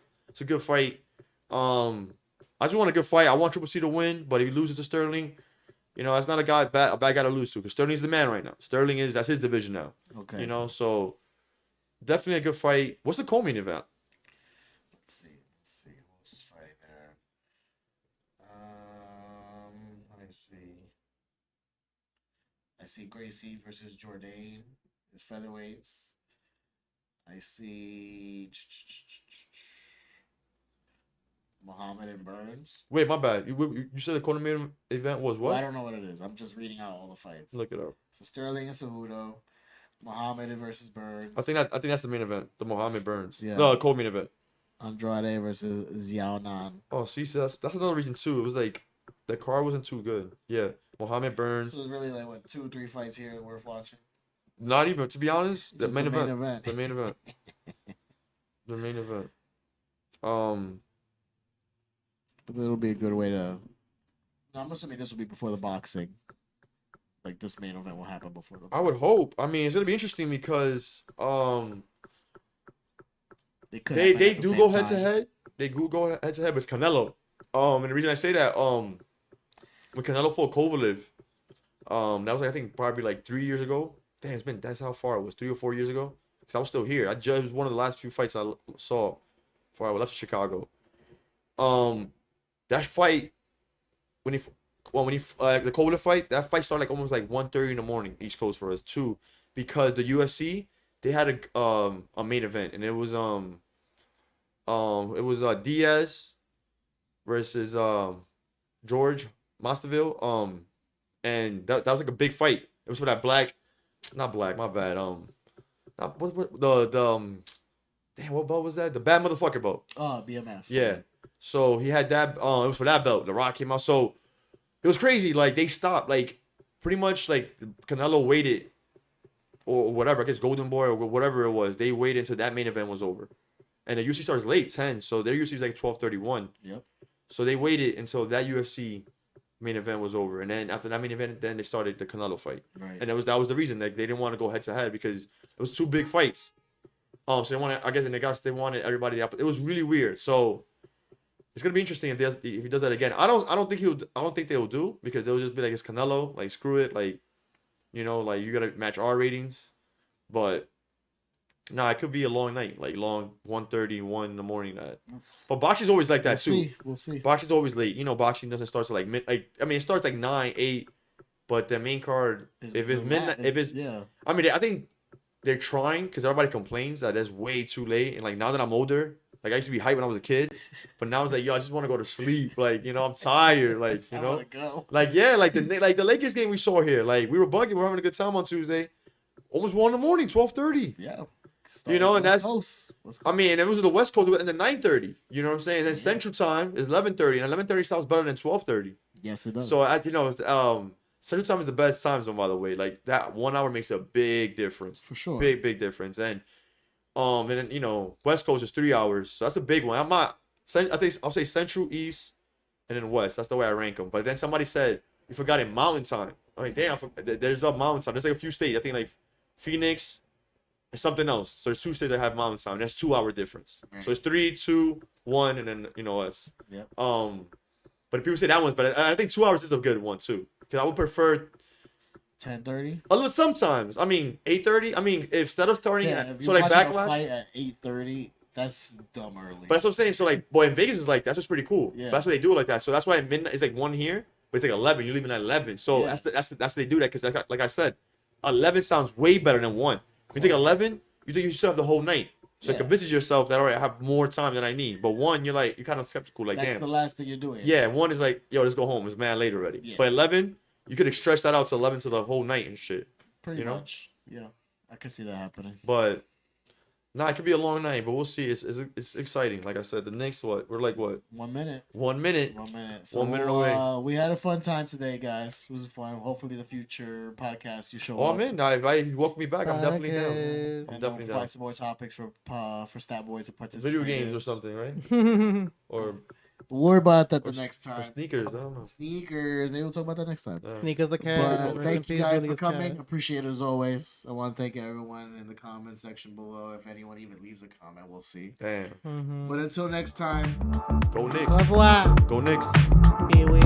I just want a good fight. I want Triple C to win, but if he loses to Sterling, that's not a bad guy to lose to, because Sterling's the man right now. That's his division now. Okay. So definitely a good fight. What's the co-main event? Let's see. Who's fighting there? Let me see. I see Gracie versus Jourdain. It's featherweights. I see Muhammad and Burns. Wait, my bad. You said the co-main event was what? Well, I don't know what it is. I'm just reading out all the fights. Look it up. So Sterling and Cejudo, Muhammad versus Burns. I think that's the main event. The Muhammad Burns. Yeah. No, co-main event. Andrade versus Xiao Nan. Oh, see, so that's another reason too. It was like the card wasn't too good. Yeah, Muhammad Burns. So it's really like what 2-3 fights here that worth watching. Not even, to be honest. The Just main the main event. event. The main event. The main event. But it'll be a good way to. No, I'm assuming this will be before the boxing. Like this main event will happen before the. I would hope. I mean, it's gonna be interesting because They could. they happen at the do same go head to time. head. They do go head to head, but it's Canelo. And the reason I say that, when Canelo fought Kovalev, that was like, I think probably like 3 years ago. Damn, that's how far it was, 3 or 4 years ago. Cause I was still here. I judged one of the last few fights I saw before I left Chicago. That fight, the Kovalev fight, that fight started like almost like 1:30 in the morning East Coast for us too, because the UFC, they had a main event, and it was Diaz versus George Masvidal, and that was like a big fight. It was for that not black, my bad. Not, what damn, what belt was that? The bad motherfucker belt. Oh, BMF. Yeah. So he had that. It was for that belt. The Rock came out. So it was crazy. Like they stopped. Like pretty much like Canelo waited, or whatever. I guess Golden Boy or whatever it was. They waited until that main event was over, and the UFC starts late 10. So their UFC is like 12:31. Yep. So they waited until that UFC main event was over, and then after that main event, then they started the Canelo fight. Right. And that was the reason that they didn't want to go head to head, because it was two big fights. So they wanted, I guess, they wanted everybody up. It was really weird. So it's gonna be interesting if he does that again. I don't think they will do, because they'll just be like, it's Canelo, like screw it, like like you gotta match our ratings. But Nah, it could be a long night, like long 1:30, 1 in the morning. But boxing's always like that too. We'll see. Boxing's always late. You know, boxing doesn't start till like mid. Like I mean, it starts like 9, 8. But the main card, if it's midnight, yeah. I mean, I think they're trying because everybody complains that it's way too late. And like now that I'm older, like I used to be hyped when I was a kid, but now it's like, yo, I just want to go to sleep. Like, you know, I'm tired. Like, you I know, wanna go. like yeah, like the Lakers game we saw here. Like we were bugging, we were having a good time on Tuesday. Almost 1 in the morning, 12:30. Yeah. You know, and that's. Coast. I mean, it was the West Coast, and then 9:30. You know what I'm saying? And then Central Time is 11:30, and 11:30 sounds better than 12:30. Yes, it does. So you know, Central Time is the best time zone, by the way. Like that 1 hour makes a big difference. For sure. Big difference. And then you know, West Coast is 3 hours, so that's a big one. I think I'll say Central, East, and then West. That's the way I rank them. But then somebody said you forgot in Mountain Time. I'm like, damn, there's a Mountain Time. There's like a few states. I think like Phoenix. And something else. So there's 2 states that have Mountain Time. That's 2 hour difference. Right. So it's 3, 2, 1, and then you know us. Yep. But people say that one's, but I think 2 hours is a good one too. Because I would prefer 10:30. a little sometimes. I mean 8:30. I mean instead of starting Yeah, if so you're like watching a backlash. fight at 8:30, that's dumb early. But that's what I'm saying. So like, boy, in Vegas is like that's what's pretty cool. Yeah. That's what they do it like that. So that's why at midnight it's like 1 here, but it's like 11. You're leaving at 11. So Yeah. that's what they do that because like I said, 11 sounds way better than 1. When you think 11, you think you still have the whole night. So it Yeah. convinces yourself that all right, I have more time than I need. But 1, you're kind of skeptical, like that's damn. the last thing you're doing. Yeah, 1 is like, yo, let's go home. It's mad late already. Yeah. But 11, you could stretch that out to 11 to the whole night and shit. Pretty you know? much. Yeah, I can see that happening. But nah, it could be a long night, but we'll see. It's exciting. Like I said, the Knicks, we're like what? 1 minute. 1 minute. 1 minute. So 1 minute away. We had a fun time today, guys. It was fun. Hopefully, the future podcast you show Oh, up. I'm in. Now, if I welcome me back, I'm definitely down. Podcast. I'm And definitely we'll down. provide some more topics for Stat Boys to participate. Video games in. or something, right? Or We'll worry about that the or next or time. sneakers. I don't know. Sneakers. Maybe we'll talk about that next time. Sneakers the cat. But Rest in thank you peace, guys Billy's for coming. cat. Appreciate it as always. I want to thank everyone in the comment section below. If anyone even leaves a comment, we'll see. Damn. Mhm. But until next time, Go Knicks. Au revoir. Go Knicks. Pee-wee.